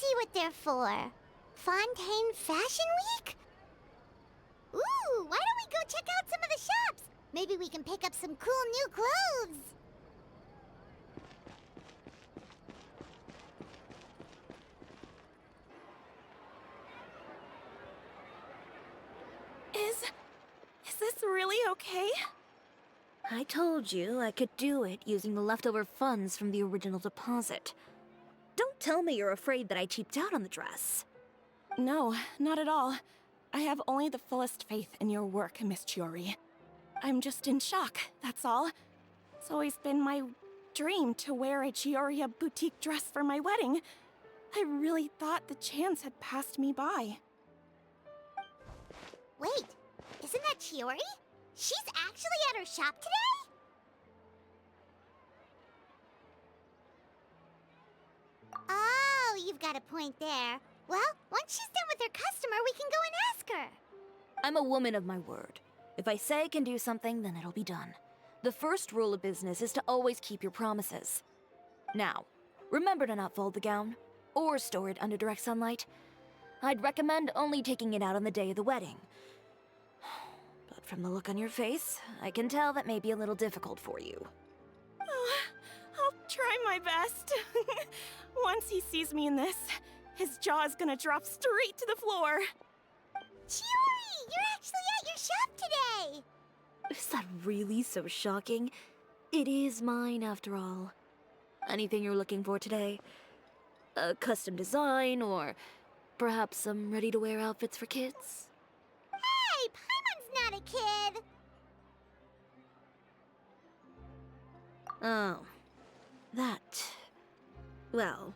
see what they're for. Fontaine Fashion Week? Ooh, why don't we go check out some of the shops? Maybe we can pick up some cool new clothes. Is this really okay? I told you I could do it using the leftover funds from the original deposit. Don't tell me you're afraid that I cheaped out on the dress. No, not at all. I have only the fullest faith in your work, Miss Chiori. I'm just in shock, that's all. It's always been my dream to wear a Chioria boutique dress for my wedding. I really thought the chance had passed me by. Wait, isn't that Chiori? She's actually at her shop today? Oh, you've got a point there. Well, once she's done with her customer, we can go and ask her. I'm a woman of my word. If I say I can do something, then it'll be done. The first rule of business is to always keep your promises. Now, remember to not fold the gown, or store it under direct sunlight. I'd recommend only taking it out on the day of the wedding. But from the look on your face, I can tell that may be a little difficult for you. Oh, I'll try my best. Once he sees me in this, his jaw is gonna drop straight to the floor. Chiori, you're actually at your shop today! Is that really so shocking? It is mine, after all. Anything you're looking for today? A custom design, or perhaps some ready-to-wear outfits for kids? Hey, Paimon's not a kid! Oh, that. Well,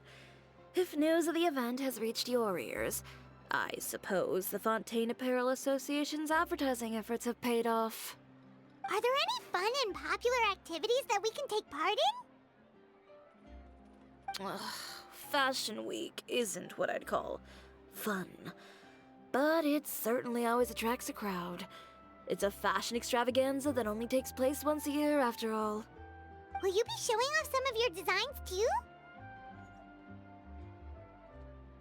if news of the event has reached your ears, I suppose the Fontaine Apparel Association's advertising efforts have paid off. Are there any fun and popular activities that we can take part in? Ugh, Fashion Week isn't what I'd call fun. But it certainly always attracts a crowd. It's a fashion extravaganza that only takes place once a year, after all. Will you be showing off some of your designs, too?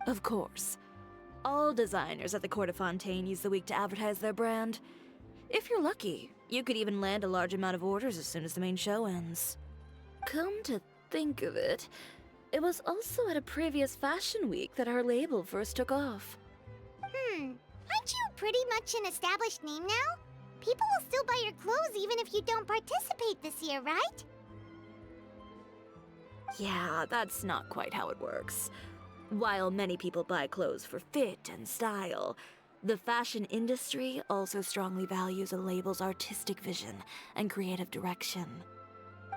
Of course. All designers at the court of Fontaine use the week to advertise their brand. If you're lucky, you could even land a large amount of orders as soon as the main show ends. Come to think of it, it was also at a previous fashion week that our label first took off. Aren't you pretty much an established name now? People will still buy your clothes even if you don't participate this year, right? Yeah, that's not quite how it works. While many people buy clothes for fit and style, the fashion industry also strongly values a label's artistic vision and creative direction.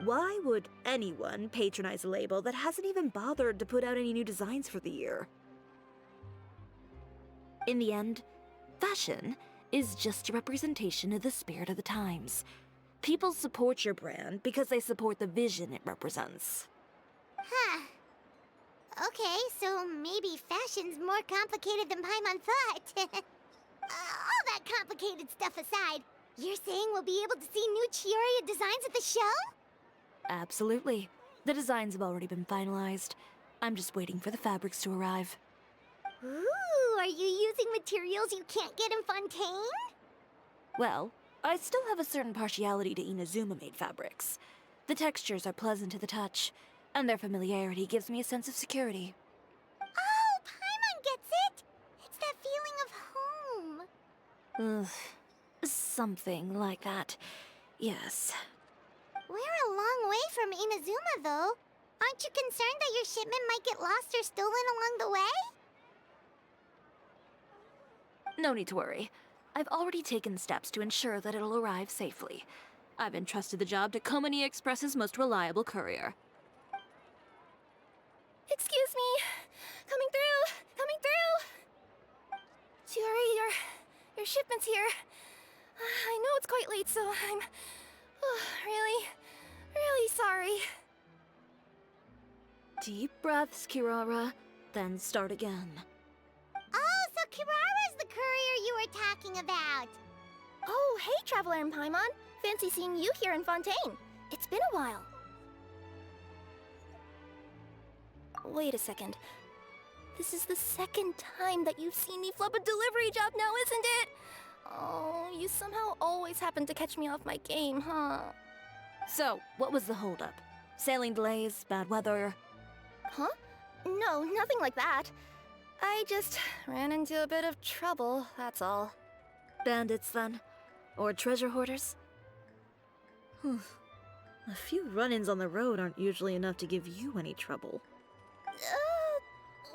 Why would anyone patronize a label that hasn't even bothered to put out any new designs for the year? In the end, fashion is just a representation of the spirit of the times. People support your brand because they support the vision it represents. Huh. Okay, so maybe fashion's more complicated than Paimon thought. All that complicated stuff aside, you're saying we'll be able to see new Chioria designs at the show? Absolutely. The designs have already been finalized. I'm just waiting for the fabrics to arrive. Ooh, are you using materials you can't get in Fontaine? Well, I still have a certain partiality to Inazuma-made fabrics. The textures are pleasant to the touch, and their familiarity gives me a sense of security. Oh, Paimon gets it! It's that feeling of home. Ugh, something like that. Yes. We're a long way from Inazuma, though. Aren't you concerned that your shipment might get lost or stolen along the way? No need to worry. I've already taken steps to ensure that it'll arrive safely. I've entrusted the job to Komani Express's most reliable courier. Excuse me! Coming through! Coming through! Chiori, your shipment's here. I know it's quite late, so I'm really sorry. Deep breaths, Kirara, then start again. Oh, so Kirara's the courier you were talking about. Oh, hey, Traveler and Paimon. Fancy seeing you here in Fontaine. It's been a while. Wait a second. This is the second time that you've seen me flub a delivery job now, isn't it? Oh, you somehow always happen to catch me off my game, huh? So, what was the holdup? Sailing delays, bad weather? Huh? No, nothing like that. I just ran into a bit of trouble, that's all. Bandits, then? Or treasure hoarders? A few run-ins on the road aren't usually enough to give you any trouble.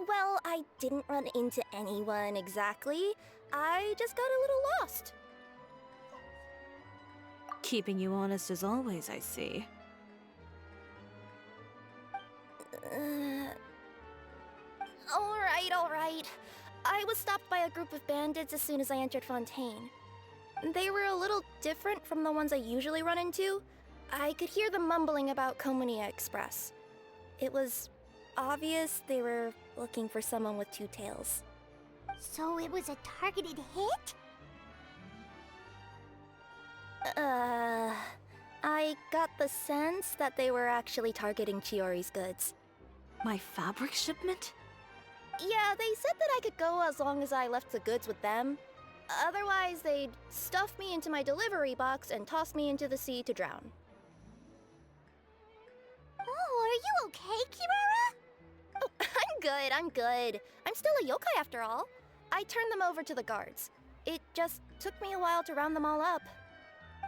Well, I didn't run into anyone exactly. I just got a little lost. Keeping you honest as always, I see. Alright. I was stopped by a group of bandits as soon as I entered Fontaine. They were a little different from the ones I usually run into. I could hear them mumbling about Komunia Express. It was obvious they were looking for someone with two tails. So it was a targeted hit? I got the sense that they were actually targeting Chiori's goods. My fabric shipment? Yeah, they said that I could go as long as I left the goods with them. Otherwise, they'd stuff me into my delivery box and toss me into the sea to drown. Oh, are you okay, Kirara? Oh, I'm good. I'm still a yokai after all. I turned them over to the guards. It just took me a while to round them all up.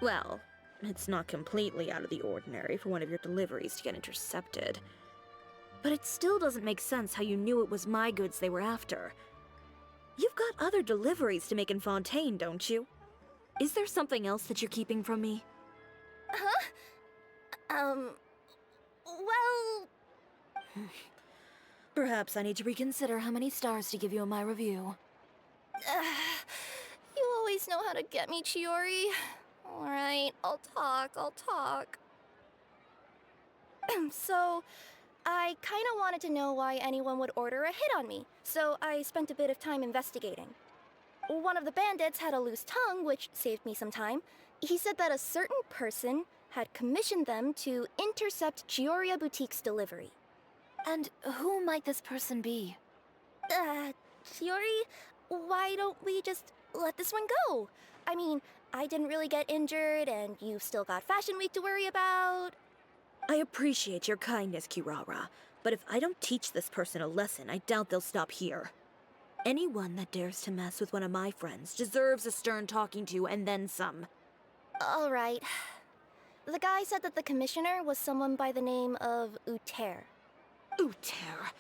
Well, it's not completely out of the ordinary for one of your deliveries to get intercepted. But it still doesn't make sense how you knew it was my goods they were after. You've got other deliveries to make in Fontaine, don't you? Is there something else that you're keeping from me? Huh? Well... Perhaps I need to reconsider how many stars to give you in my review. You always know how to get me, Chiori. Alright, I'll talk. So, I kinda wanted to know why anyone would order a hit on me, so I spent a bit of time investigating. One of the bandits had a loose tongue, which saved me some time. He said that a certain person had commissioned them to intercept Chioria Boutique's delivery. And who might this person be? Chiori, why don't we just let this one go? I mean, I didn't really get injured, and you've still got Fashion Week to worry about. I appreciate your kindness, Kirara, but if I don't teach this person a lesson, I doubt they'll stop here. Anyone that dares to mess with one of my friends deserves a stern talking to and then some. Alright. The guy said that the commissioner was someone by the name of Uter. Uter.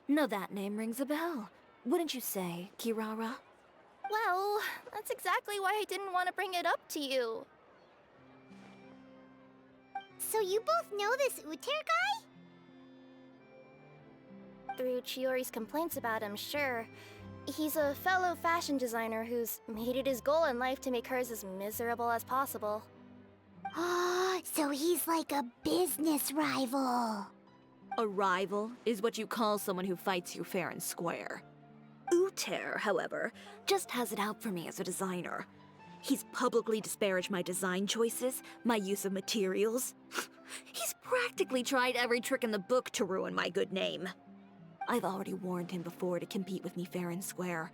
Now that name rings a bell. Wouldn't you say, Kirara? Well, that's exactly why I didn't want to bring it up to you. So you both know this Uter guy? Through Chiori's complaints about him, sure. He's a fellow fashion designer who's made it his goal in life to make hers as miserable as possible. Oh, so he's like a business rival. A rival is what you call someone who fights you fair and square. Uter, however, just has it out for me as a designer. He's publicly disparaged my design choices, my use of materials. He's practically tried every trick in the book to ruin my good name. I've already warned him before to compete with me fair and square,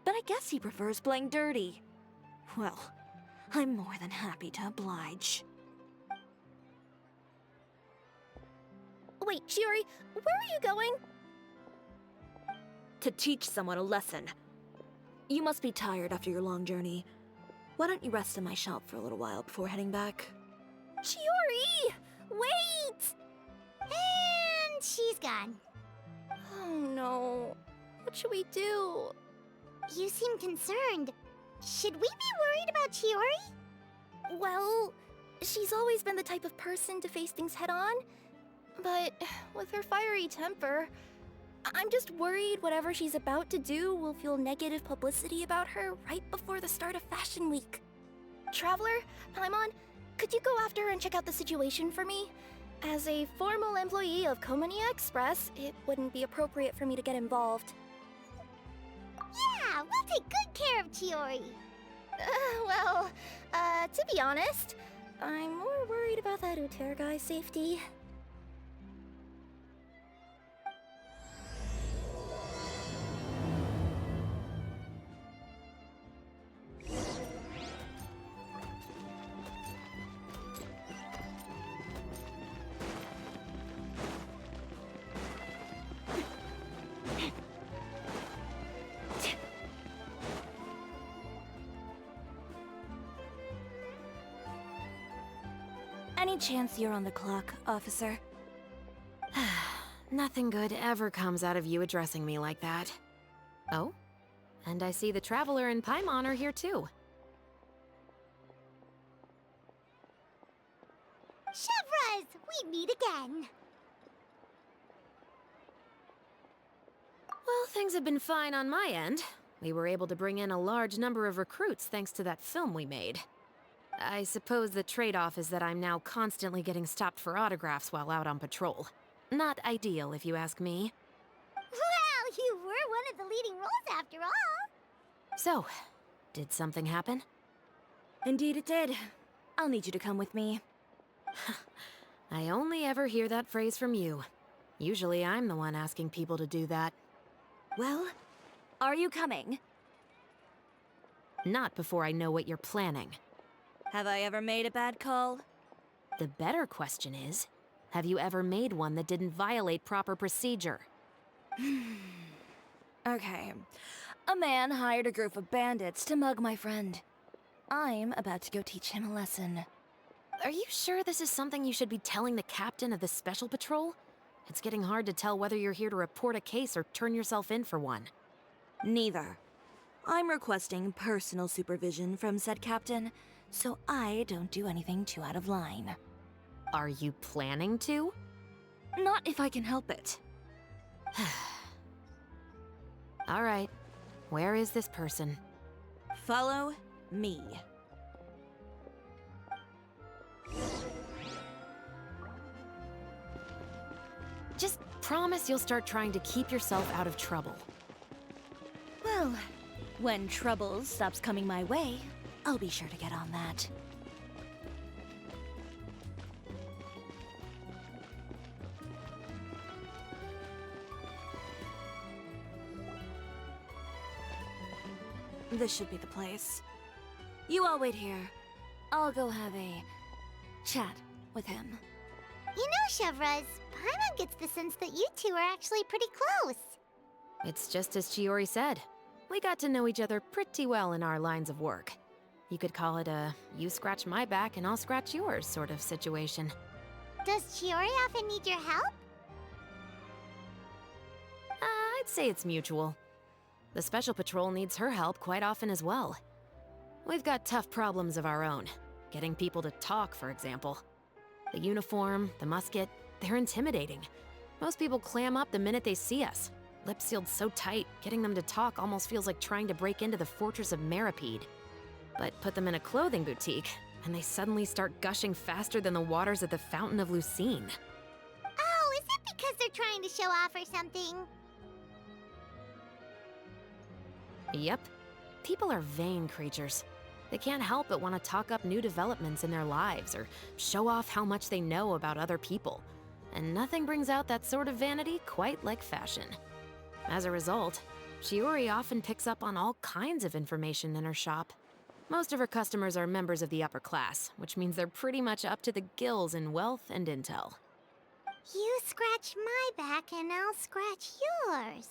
but I guess he prefers playing dirty. Well, I'm more than happy to oblige. Wait, Chiori, where are you going? To teach someone a lesson. You must be tired after your long journey. Why don't you rest in my shop for a little while before heading back? Chiori! Wait! And she's gone. Oh no. What should we do? You seem concerned. Should we be worried about Chiori? Well, she's always been the type of person to face things head on. But with her fiery temper, I'm just worried whatever she's about to do will fuel negative publicity about her right before the start of Fashion Week. Traveler, Paimon, could you go after her and check out the situation for me? As a formal employee of Komunia Express, it wouldn't be appropriate for me to get involved. Yeah, we'll take good care of Chiori. To be honest, I'm more worried about that Uter guy's safety. Any chance you're on the clock, officer? Nothing good ever comes out of you addressing me like that. Oh? And I see the Traveler and Paimon are here too. Chevras, we meet again. Well, things have been fine on my end. We were able to bring in a large number of recruits thanks to that film we made. I suppose the trade-off is that I'm now constantly getting stopped for autographs while out on patrol. Not ideal, if you ask me. Well, you were one of the leading roles after all. So, did something happen? Indeed it did. I'll need you to come with me. I only ever hear that phrase from you. Usually I'm the one asking people to do that. Well, are you coming? Not before I know what you're planning. Have I ever made a bad call? The better question is, have you ever made one that didn't violate proper procedure? Okay. A man hired a group of bandits to mug my friend. I'm about to go teach him a lesson. Are you sure this is something you should be telling the captain of the Special Patrol? It's getting hard to tell whether you're here to report a case or turn yourself in for one. Neither. I'm requesting personal supervision from said captain, so I don't do anything too out of line. Are you planning to? Not if I can help it. All right. Where is this person? Follow me. Just promise you'll start trying to keep yourself out of trouble. Well, when trouble stops coming my way, I'll be sure to get on that. This should be the place. You all wait here. I'll go have a chat with him. You know, Chevras, Paimon gets the sense that you two are actually pretty close. It's just as Chiori said. We got to know each other pretty well in our lines of work. You could call it a you scratch my back and I'll scratch yours sort of situation. Does Chiori often need your help? I'd say it's mutual. The Special Patrol needs her help quite often as well. We've got tough problems of our own. Getting people to talk, for example. The uniform, the musket, they're intimidating. Most people clam up the minute they see us. Lips sealed so tight, getting them to talk almost feels like trying to break into the fortress of Meripede. But put them in a clothing boutique, and they suddenly start gushing faster than the waters at the Fountain of Lucine. Oh, is it because they're trying to show off or something? Yep. People are vain creatures. They can't help but want to talk up new developments in their lives or show off how much they know about other people. And nothing brings out that sort of vanity quite like fashion. As a result, Chiori often picks up on all kinds of information in her shop. Most of her customers are members of the upper class, which means they're pretty much up to the gills in wealth and intel. You scratch my back and I'll scratch yours.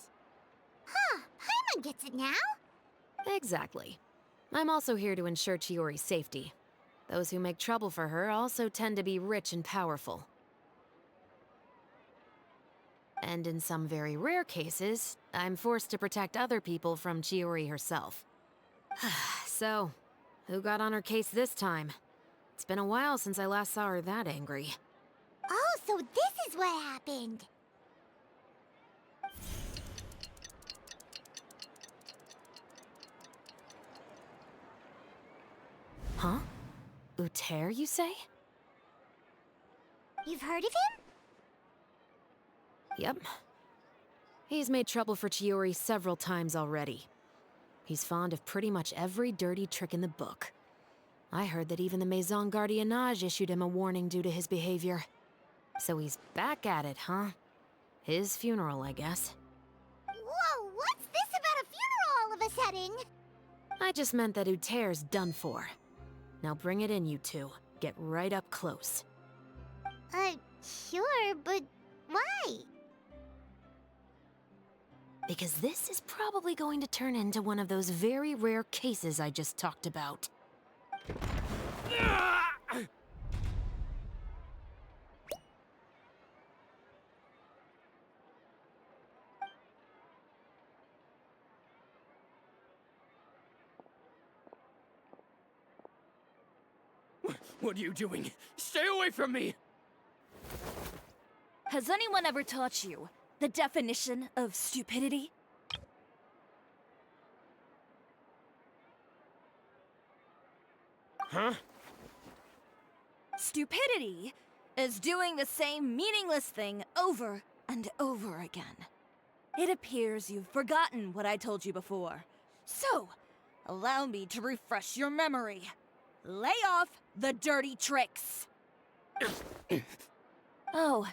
Huh, Paimon gets it now. Exactly. I'm also here to ensure Chiori's safety. Those who make trouble for her also tend to be rich and powerful. And in some very rare cases, I'm forced to protect other people from Chiori herself. So, who got on her case this time? It's been a while since I last saw her that angry. Oh, so this is what happened. Huh? Uter, you say? You've heard of him? Yep. He's made trouble for Chiori several times already. He's fond of pretty much every dirty trick in the book. I heard that even the Maison Gardiennage issued him a warning due to his behavior. So he's back at it, huh? His funeral, I guess. Whoa, what's this about a funeral all of a sudden? I just meant that Uter's done for. Now bring it in, you two. Get right up close. Sure, but why? Because this is probably going to turn into one of those very rare cases I just talked about. What are you doing? Stay away from me! Has anyone ever taught you the definition of stupidity? Huh? Stupidity is doing the same meaningless thing over and over again. It appears you've forgotten what I told you before. So, allow me to refresh your memory. Lay off the dirty tricks. Oh,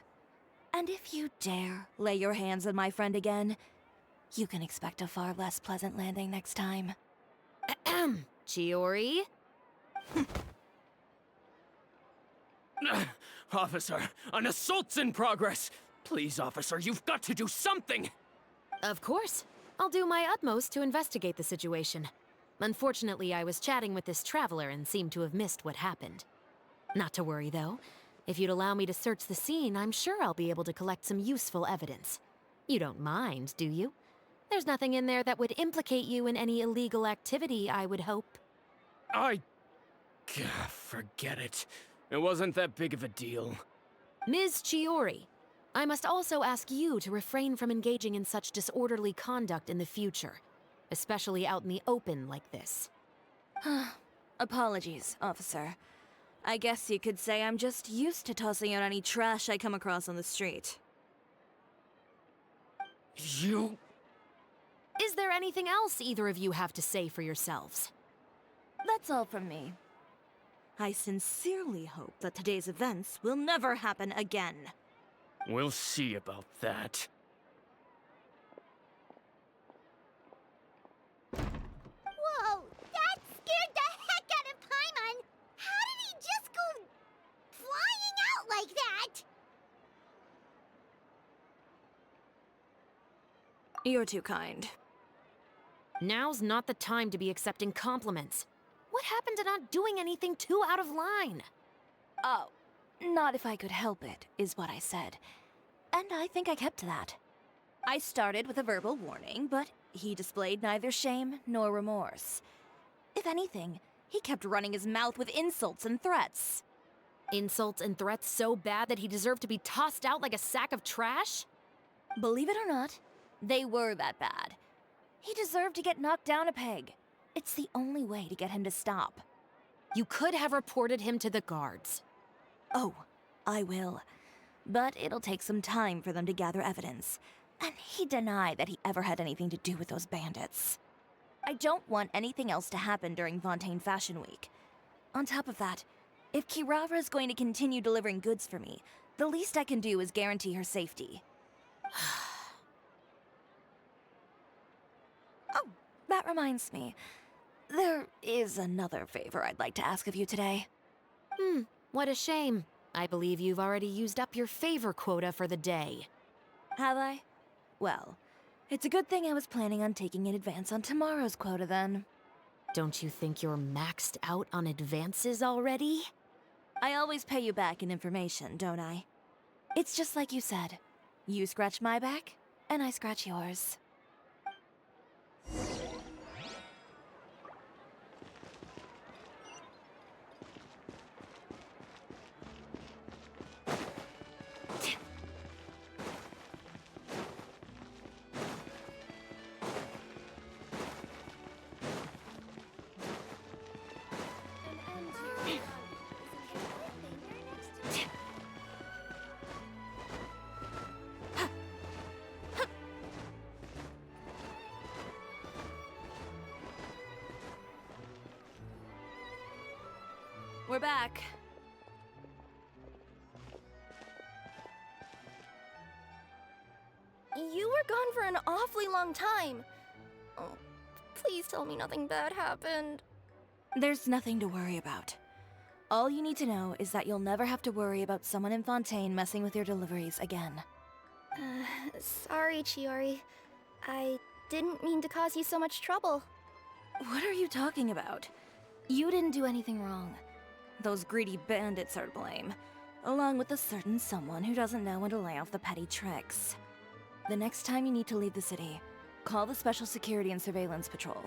and if you dare lay your hands on my friend again, you can expect a far less pleasant landing next time. Ahem. Chiori? Officer, an assault's in progress! Please, officer, you've got to do something! Of course. I'll do my utmost to investigate the situation. Unfortunately, I was chatting with this traveler and seemed to have missed what happened. Not to worry, though. If you'd allow me to search the scene, I'm sure I'll be able to collect some useful evidence. You don't mind, do you? There's nothing in there that would implicate you in any illegal activity, I would hope. Forget it. It wasn't that big of a deal. Ms. Chiori, I must also ask you to refrain from engaging in such disorderly conduct in the future, especially out in the open like this. Apologies, officer. I guess you could say I'm just used to tossing out any trash I come across on the street. You... Is there anything else either of you have to say for yourselves? That's all from me. I sincerely hope that today's events will never happen again. We'll see about that. Whoa, that scared the heck out of Paimon! How did he just go flying out like that? You're too kind. Now's not the time to be accepting compliments. What happened to not doing anything too out of line? Oh, not if I could help it, is what I said. And I think I kept to that. I started with a verbal warning, but he displayed neither shame nor remorse. If anything, he kept running his mouth with insults and threats. Insults and threats so bad that he deserved to be tossed out like a sack of trash? Believe it or not, they were that bad. He deserved to get knocked down a peg. It's the only way to get him to stop. You could have reported him to the guards. Oh, I will. But it'll take some time for them to gather evidence. And he denied that he ever had anything to do with those bandits. I don't want anything else to happen during Fontaine Fashion Week. On top of that, if Kirara is going to continue delivering goods for me, the least I can do is guarantee her safety. Oh, that reminds me. There is another favor I'd like to ask of you today. What a shame. I believe you've already used up your favor quota for the day. Have I? Well, it's a good thing I was planning on taking an advance on tomorrow's quota then. Don't you think you're maxed out on advances already? I always pay you back in information, don't I? It's just like you said. You scratch my back, and I scratch yours. We're back. You were gone for an awfully long time. Oh, please tell me nothing bad happened. There's nothing to worry about. All you need to know is that you'll never have to worry about someone in Fontaine messing with your deliveries again. Sorry, Chiori. I didn't mean to cause you so much trouble. What are you talking about? You didn't do anything wrong. Those greedy bandits are to blame, along with a certain someone who doesn't know when to lay off the petty tricks. The next time you need to leave the city, call the Special Security and Surveillance Patrol.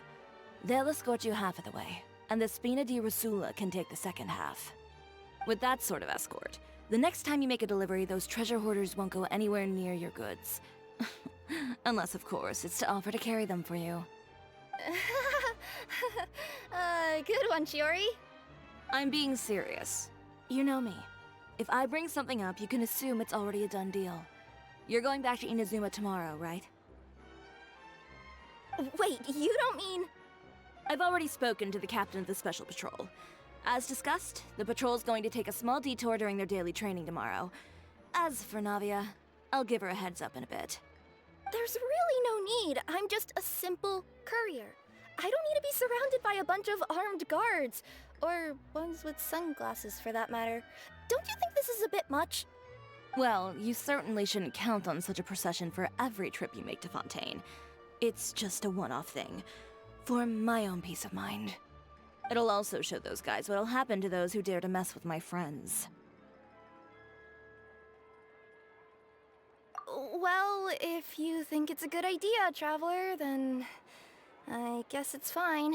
They'll escort you half of the way, and the Spina di Rosula can take the second half. With that sort of escort, the next time you make a delivery, those treasure hoarders won't go anywhere near your goods. Unless, of course, it's to offer to carry them for you. Good one, Chiori. I'm being serious. You know me. If I bring something up, you can assume it's already a done deal. You're going back to Inazuma tomorrow, right? Wait, you don't mean... I've already spoken to the captain of the Special Patrol. As discussed, the patrol's going to take a small detour during their daily training tomorrow. As for Navia, I'll give her a heads up in a bit. There's really no need. I'm just a simple courier. I don't need to be surrounded by a bunch of armed guards. Or ones with sunglasses, for that matter. Don't you think this is a bit much? Well, you certainly shouldn't count on such a procession for every trip you make to Fontaine. It's just a one-off thing, for my own peace of mind. It'll also show those guys what'll happen to those who dare to mess with my friends. Well, if you think it's a good idea, Traveler, then I guess it's fine.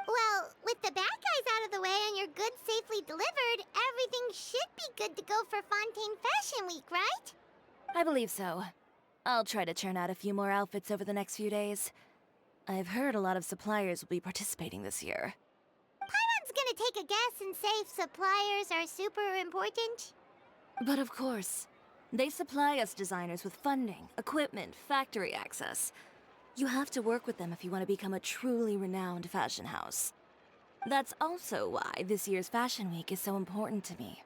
Well, with the bad guys out of the way and your goods safely delivered, everything should be good to go for Fontaine Fashion Week, right? I believe so. I'll try to churn out a few more outfits over the next few days. I've heard a lot of suppliers will be participating this year. Paimon's gonna take a guess and say suppliers are super important. But of course, they supply us designers with funding, equipment, factory access. You have to work with them if you want to become a truly renowned fashion house. That's also why this year's Fashion Week is so important to me.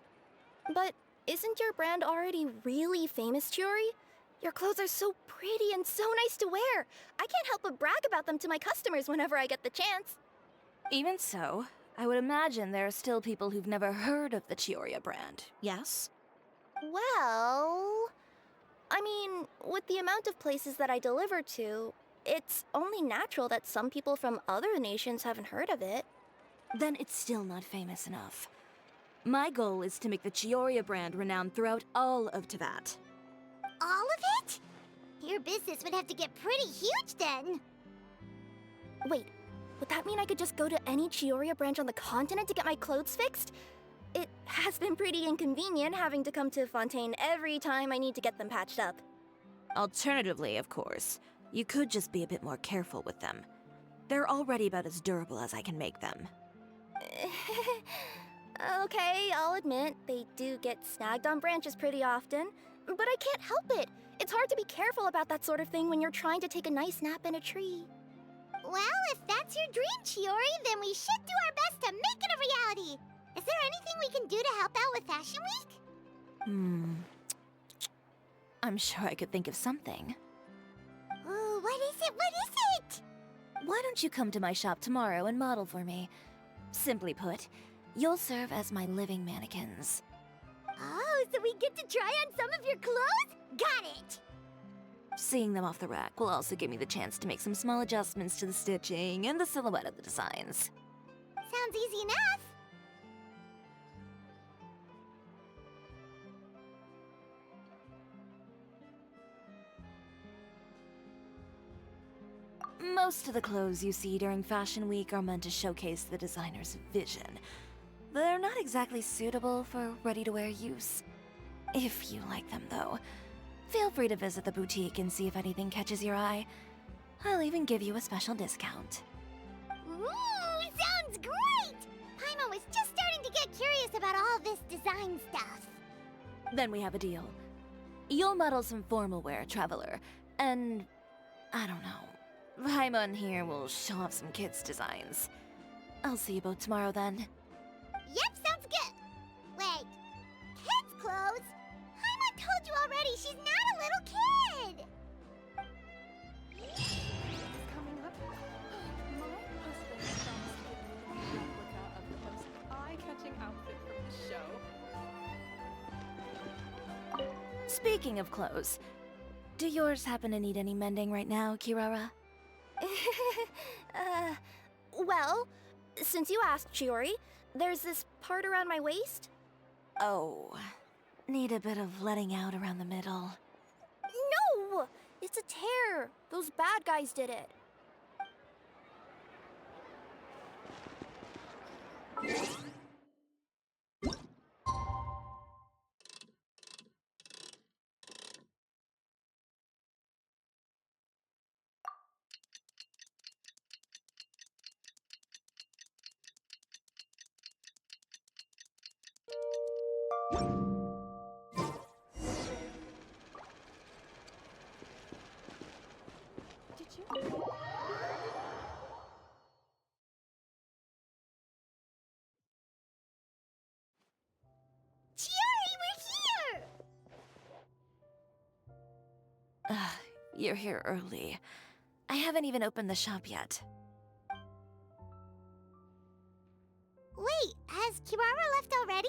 But isn't your brand already really famous, Chiori? Your clothes are so pretty and so nice to wear. I can't help but brag about them to my customers whenever I get the chance. Even so, I would imagine there are still people who've never heard of the Chioria brand, yes? Well... I mean, with the amount of places that I deliver to, it's only natural that some people from other nations haven't heard of it. Then it's still not famous enough. My goal is to make the Chioria brand renowned throughout all of Teyvat. All of it? Your business would have to get pretty huge then. Wait, would that mean I could just go to any Chioria branch on the continent to get my clothes fixed? It has been pretty inconvenient having to come to Fontaine every time I need to get them patched up. Alternatively, of course, you could just be a bit more careful with them. They're already about as durable as I can make them. Okay, I'll admit, they do get snagged on branches pretty often, but I can't help it. It's hard to be careful about that sort of thing when you're trying to take a nice nap in a tree. Well, if that's your dream, Chiori, then we should do our best to make it a reality. Is there anything we can do to help out with Fashion Week? I'm sure I could think of something. Ooh, what is it? What is it? Why don't you come to my shop tomorrow and model for me? Simply put, you'll serve as my living mannequins. Oh, so we get to try on some of your clothes? Got it! Seeing them off the rack will also give me the chance to make some small adjustments to the stitching and the silhouette of the designs. Sounds easy enough. Most of the clothes you see during Fashion Week are meant to showcase the designer's vision. They're not exactly suitable for ready-to-wear use. If you like them, though, feel free to visit the boutique and see if anything catches your eye. I'll even give you a special discount. Ooh, sounds great! Paimon was just starting to get curious about all this design stuff. Then we have a deal. You'll model some formal wear, Traveler, and... I don't know. Paimon here will show off some kids' designs. I'll see you both tomorrow then. Yep, sounds good. Wait, kids' clothes? Paimon told you already, she's not a little kid. Coming up, my husband promised to give me a replica of the most eye-catching outfit from the show. Speaking of clothes, do yours happen to need any mending right now, Kirara? Well, since you asked, Chiori, there's this part around my waist. Oh, need a bit of letting out around the middle. No! It's a tear. Those bad guys did it. you're here early. I haven't even opened the shop yet. Wait, has Kirara left already?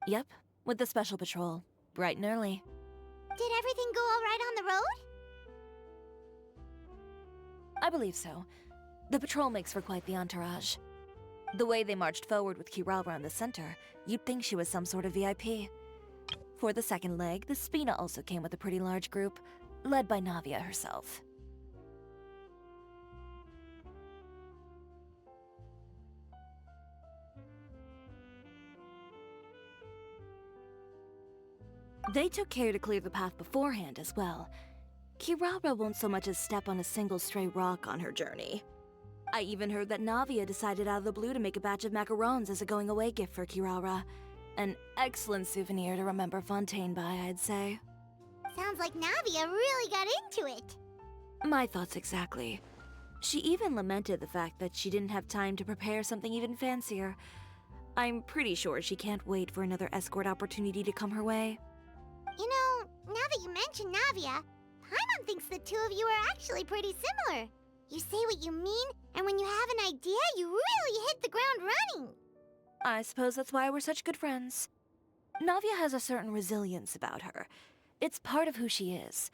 Yep, with the special patrol. Bright and early. Did everything go all right on the road? I believe so. The patrol makes for quite the entourage. The way they marched forward with Kirara in the center, you'd think she was some sort of VIP. For the second leg, the Spina also came with a pretty large group, led by Navia herself. They took care to clear the path beforehand as well. Kirara won't so much as step on a single stray rock on her journey. I even heard that Navia decided out of the blue to make a batch of macarons as a going-away gift for Kirara. An excellent souvenir to remember Fontaine by, I'd say. Sounds like Navia really got into it. My thoughts exactly. She even lamented the fact that she didn't have time to prepare something even fancier. I'm pretty sure she can't wait for another escort opportunity to come her way. You know, now that you mention Navia, Paimon thinks the two of you are actually pretty similar. You say what you mean, and when you have an idea, you really hit the ground running. I suppose that's why we're such good friends. Navia has a certain resilience about her. It's part of who she is.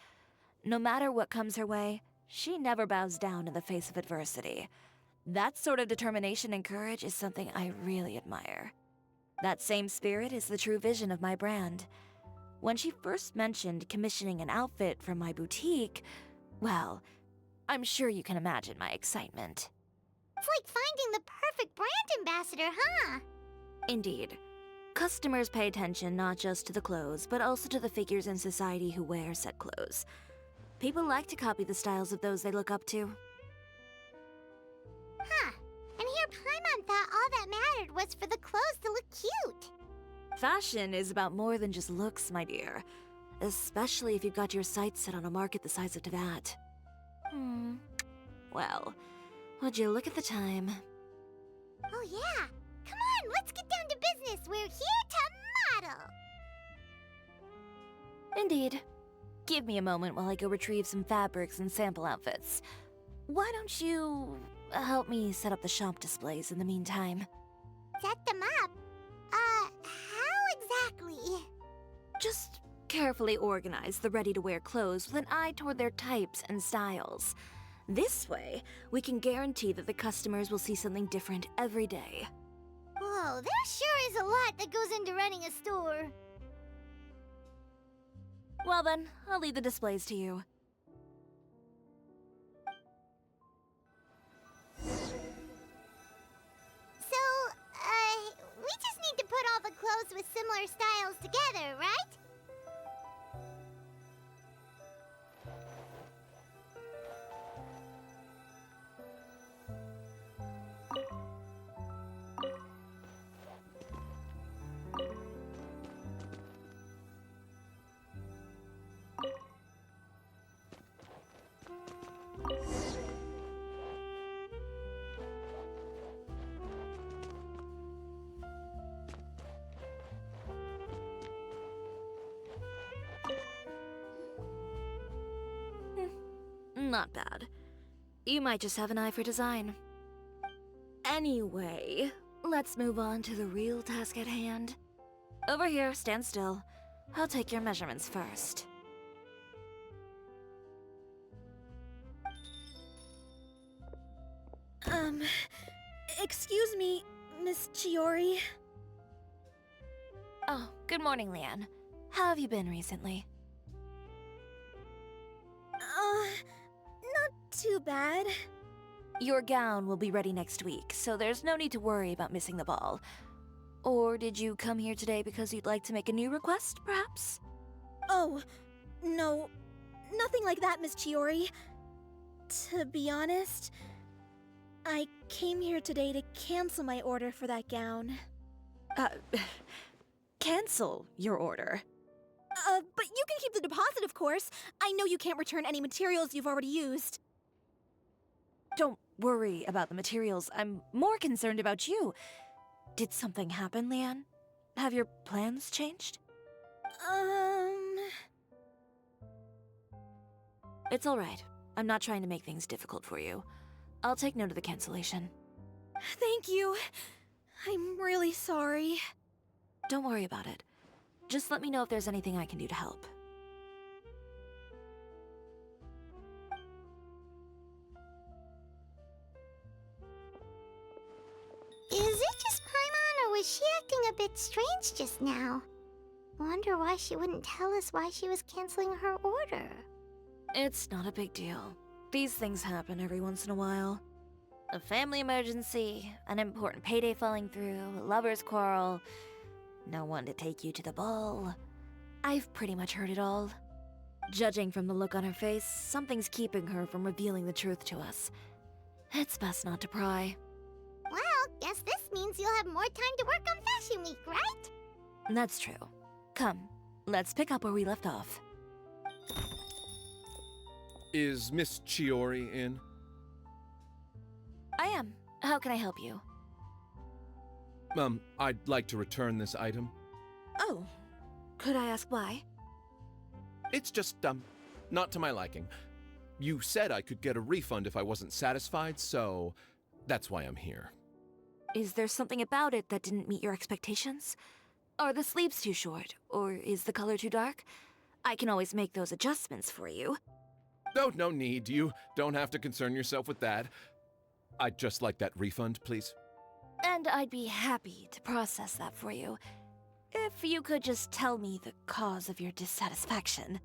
No matter what comes her way, she never bows down in the face of adversity. That sort of determination and courage is something I really admire. That same spirit is the true vision of my brand. When she first mentioned commissioning an outfit from my boutique, well, I'm sure you can imagine my excitement. It's like finding the perfect brand ambassador, huh? Indeed. Customers pay attention not just to the clothes, but also to the figures in society who wear said clothes. People like to copy the styles of those they look up to. Huh. And here Paimon thought all that mattered was for the clothes to look cute. Fashion is about more than just looks, my dear. Especially if you've got your sights set on a market the size of Teyvat. Well, would you look at the time? Oh yeah. Come on, let's get down to business. We're here to model. Indeed. Give me a moment while I go retrieve some fabrics and sample outfits. Why don't you help me set up the shop displays in the meantime? Set them up? How exactly? Just carefully organize the ready-to-wear clothes with an eye toward their types and styles. This way, we can guarantee that the customers will see something different every day. Whoa, there sure is a lot that goes into running a store. Well then, I'll leave the displays to you. So, we just need to put all the clothes with similar styles together, right? Not bad. You might just have an eye for design. Anyway, let's move on to the real task at hand. Over here, stand still. I'll take your measurements first. Excuse me, Miss Chiori. Oh, good morning, Leanne. How have you been recently? Not too bad. Your gown will be ready next week, so there's no need to worry about missing the ball. Or did you come here today because you'd like to make a new request, perhaps? Oh, no. Nothing like that, Miss Chiori. To be honest, I came here today to cancel my order for that gown. Cancel your order. But you can keep the deposit, of course. I know you can't return any materials you've already used. Don't worry about the materials. I'm more concerned about you. Did something happen, Leanne? Have your plans changed? It's alright. I'm not trying to make things difficult for you. I'll take note of the cancellation. Thank you. I'm really sorry. Don't worry about it. Just let me know if there's anything I can do to help. Is it just Paimon, or was she acting a bit strange just now? Wonder why she wouldn't tell us why she was canceling her order. It's not a big deal. These things happen every once in a while. A family emergency, an important payday falling through, a lover's quarrel, no one to take you to the ball. I've pretty much heard it all. Judging from the look on her face, something's keeping her from revealing the truth to us. It's best not to pry. Well, guess this means you'll have more time to work on Fashion Week, right? That's true. Come, let's pick up where we left off. Is Miss Chiori in? I am. How can I help you? I'd like to return this item. Oh, could I ask why? It's just, not to my liking. You said I could get a refund if I wasn't satisfied, so that's why I'm here. Is there something about it that didn't meet your expectations? Are the sleeves too short, or is the color too dark? I can always make those adjustments for you. Oh, no need. You don't have to concern yourself with that. I'd just like that refund, please. And I'd be happy to process that for you. If you could just tell me the cause of your dissatisfaction.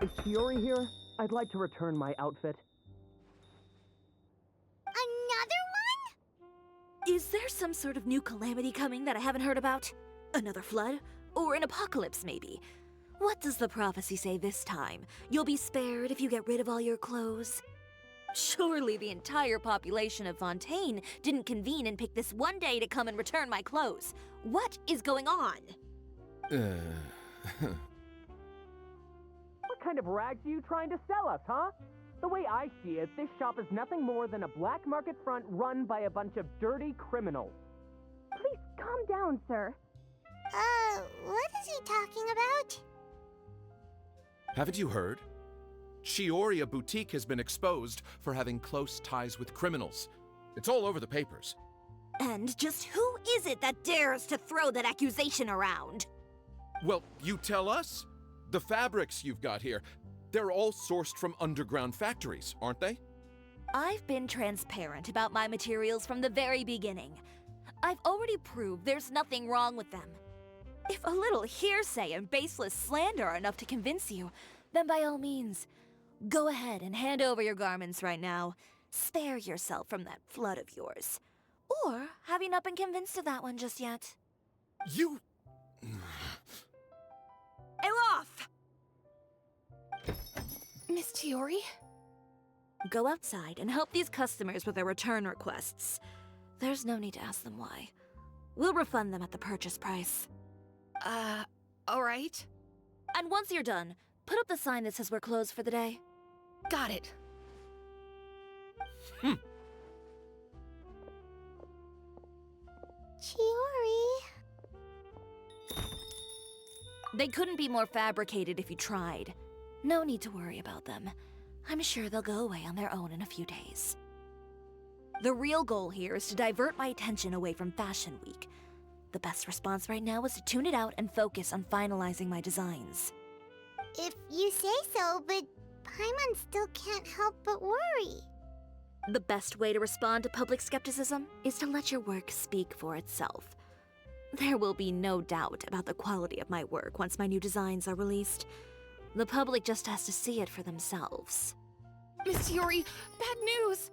Is Chiori here? I'd like to return my outfit. Another one? Is there some sort of new calamity coming that I haven't heard about? Another flood? Or an apocalypse, maybe? What does the prophecy say this time? You'll be spared if you get rid of all your clothes? Surely the entire population of Fontaine didn't convene and pick this one day to come and return my clothes. What is going on? What kind of rags are you trying to sell us, huh? The way I see it, this shop is nothing more than a black market front run by a bunch of dirty criminals. Please calm down, sir. What is he talking about? Haven't you heard? Chioria Boutique has been exposed for having close ties with criminals. It's all over the papers. And just who is it that dares to throw that accusation around? Well, you tell us. The fabrics you've got here, they're all sourced from underground factories, aren't they? I've been transparent about my materials from the very beginning. I've already proved there's nothing wrong with them. If a little hearsay and baseless slander are enough to convince you, then by all means, go ahead and hand over your garments right now. Spare yourself from that flood of yours. Or have you not been convinced of that one just yet? You... Elof! Miss Chiori? Go outside and help these customers with their return requests. There's no need to ask them why. We'll refund them at the purchase price. Alright. And once you're done, put up the sign that says we're closed for the day. Got it. Chiori. They couldn't be more fabricated if you tried. No need to worry about them. I'm sure they'll go away on their own in a few days. The real goal here is to divert my attention away from Fashion Week. The best response right now is to tune it out and focus on finalizing my designs. If you say so, but Paimon still can't help but worry. The best way to respond to public skepticism is to let your work speak for itself. There will be no doubt about the quality of my work once my new designs are released. The public just has to see it for themselves. Miss Chiori, bad news!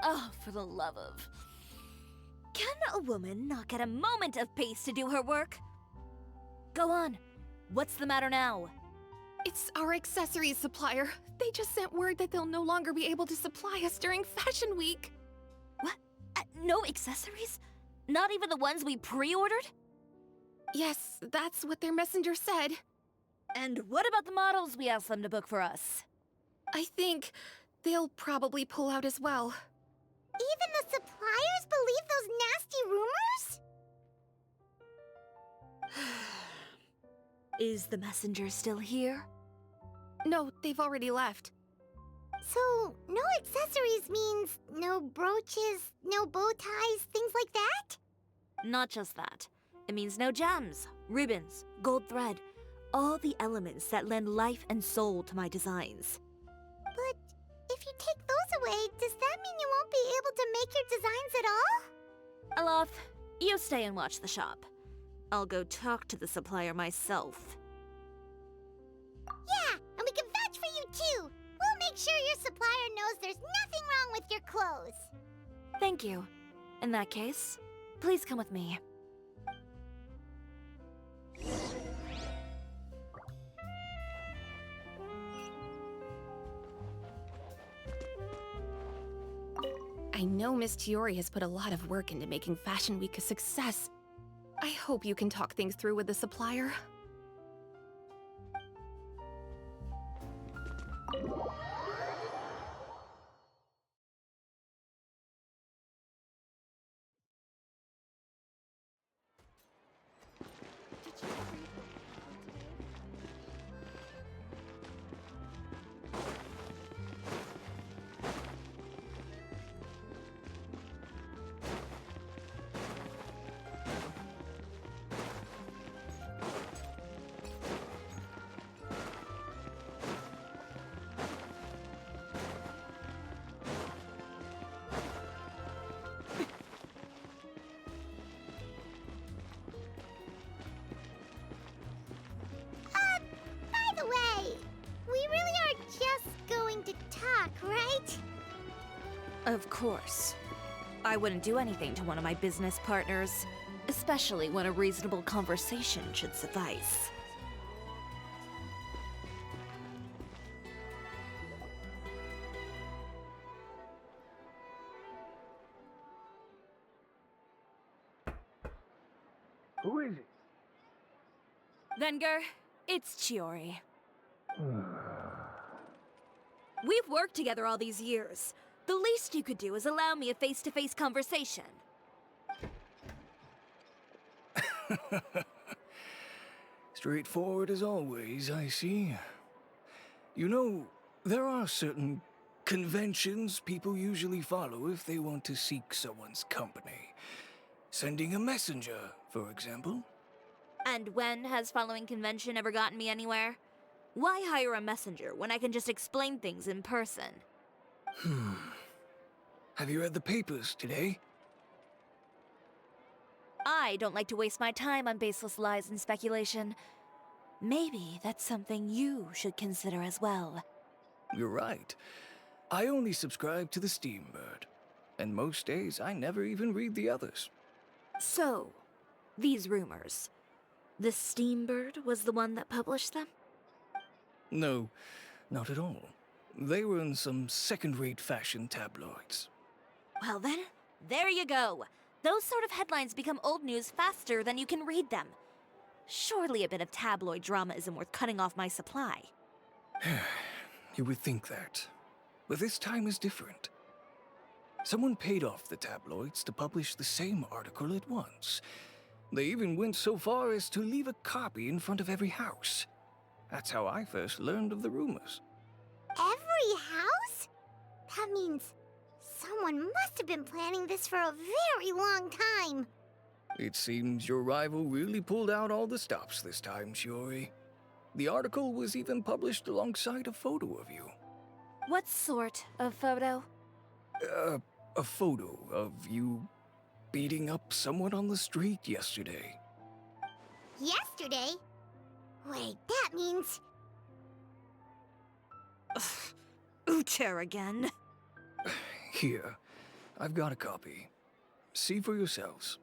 Oh, for the love of... Can a woman not get a moment of peace to do her work? Go on. What's the matter now? It's our accessories supplier. They just sent word that they'll no longer be able to supply us during Fashion Week. What? No accessories? Not even the ones we pre-ordered? Yes, that's what their messenger said. And what about the models we asked them to book for us? I think they'll probably pull out as well. Even the suppliers believe those nasty rumors? Is the messenger still here? No, they've already left. So, no accessories means no brooches, no bow ties, things like that? Not just that. It means no gems, ribbons, gold thread, all the elements that lend life and soul to my designs. But if you take those away, does that mean you won't be able to make your designs at all? Alaf, you stay and watch the shop. I'll go talk to the supplier myself. Yeah, and we can vouch for you too. We'll make sure your supplier knows there's nothing wrong with your clothes. Thank you. In that case, please come with me. I know Miss Chiori has put a lot of work into making Fashion Week a success. I hope you can talk things through with the supplier. By the way, we really are just going to talk, right? Of course. I wouldn't do anything to one of my business partners, especially when a reasonable conversation should suffice. Who is it? Venger, it's Chiori. We've worked together all these years. The least you could do is allow me a face-to-face conversation. Straightforward as always, I see. You know, there are certain conventions people usually follow if they want to seek someone's company. Sending a messenger, for example. And when has following convention ever gotten me anywhere? Why hire a messenger when I can just explain things in person? Have you read the papers today? I don't like to waste my time on baseless lies and speculation. Maybe that's something you should consider as well. You're right. I only subscribe to the Steambird. And most days, I never even read the others. So, these rumors. The Steambird was the one that published them? No, not at all. They were in some second-rate fashion tabloids. Well then, there you go. Those sort of headlines become old news faster than you can read them. Surely a bit of tabloid drama isn't worth cutting off my supply. You would think that. But this time is different. Someone paid off the tabloids to publish the same article at once. They even went so far as to leave a copy in front of every house. That's how I first learned of the rumors. Every house? That means someone must have been planning this for a very long time. It seems your rival really pulled out all the stops this time, Chiori. The article was even published alongside a photo of you. What sort of photo? A photo of you beating up someone on the street yesterday. Yesterday? Wait, that means... Uter again. Here, I've got a copy. See for yourselves.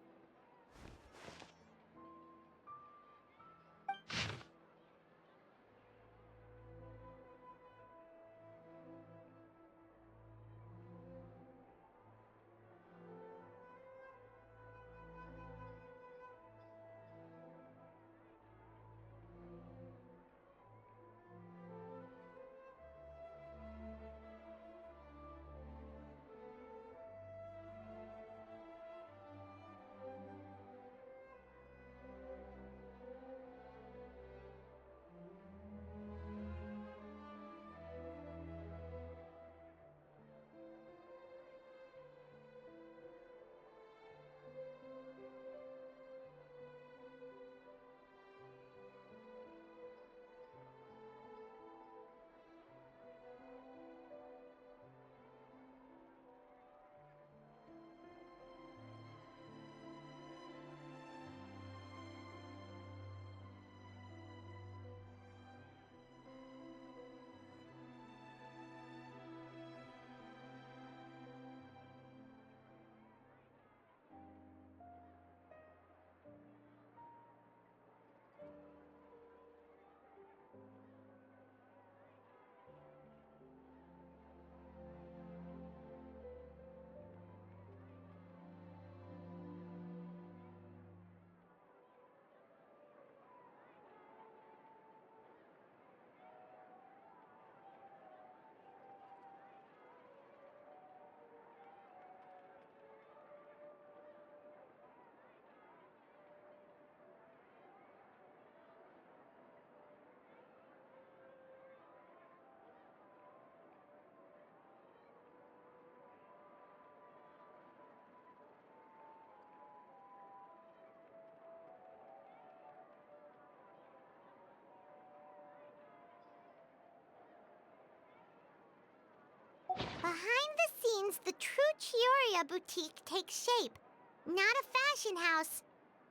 the true Chioria boutique takes shape. Not a fashion house,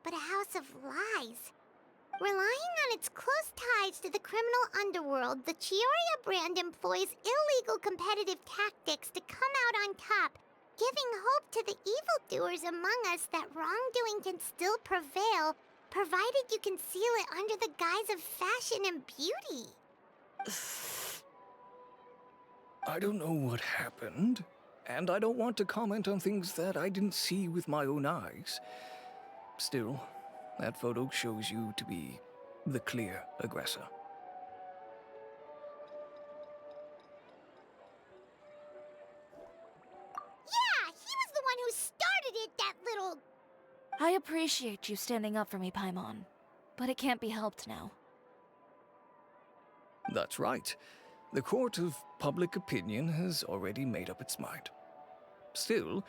but a house of lies. Relying on its close ties to the criminal underworld, the Chioria brand employs illegal competitive tactics to come out on top, giving hope to the evildoers among us that wrongdoing can still prevail, provided you conceal it under the guise of fashion and beauty. I don't know what happened, and I don't want to comment on things that I didn't see with my own eyes. Still, that photo shows you to be the clear aggressor. Yeah, he was the one who started it, that little... I appreciate you standing up for me, Paimon, but it can't be helped now. That's right. The court of public opinion has already made up its mind. Still,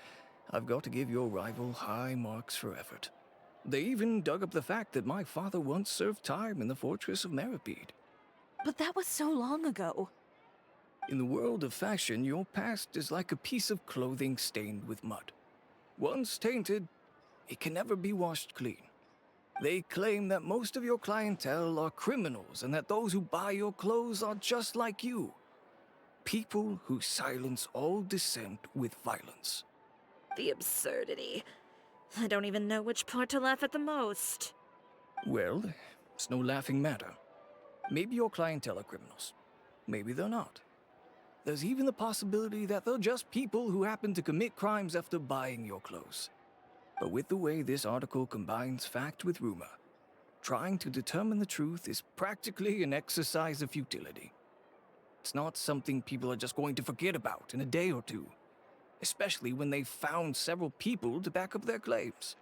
I've got to give your rival high marks for effort. They even dug up the fact that my father once served time in the fortress of Meripede. But that was so long ago. In the world of fashion, your past is like a piece of clothing stained with mud. Once tainted, it can never be washed clean. They claim that most of your clientele are criminals and that those who buy your clothes are just like you. People who silence all dissent with violence. The absurdity. I don't even know which part to laugh at the most. Well, it's no laughing matter. Maybe your clientele are criminals. Maybe they're not. There's even the possibility that they're just people who happen to commit crimes after buying your clothes. But with the way this article combines fact with rumor, trying to determine the truth is practically an exercise of futility. It's not something people are just going to forget about in a day or two, especially when they've found several people to back up their claims.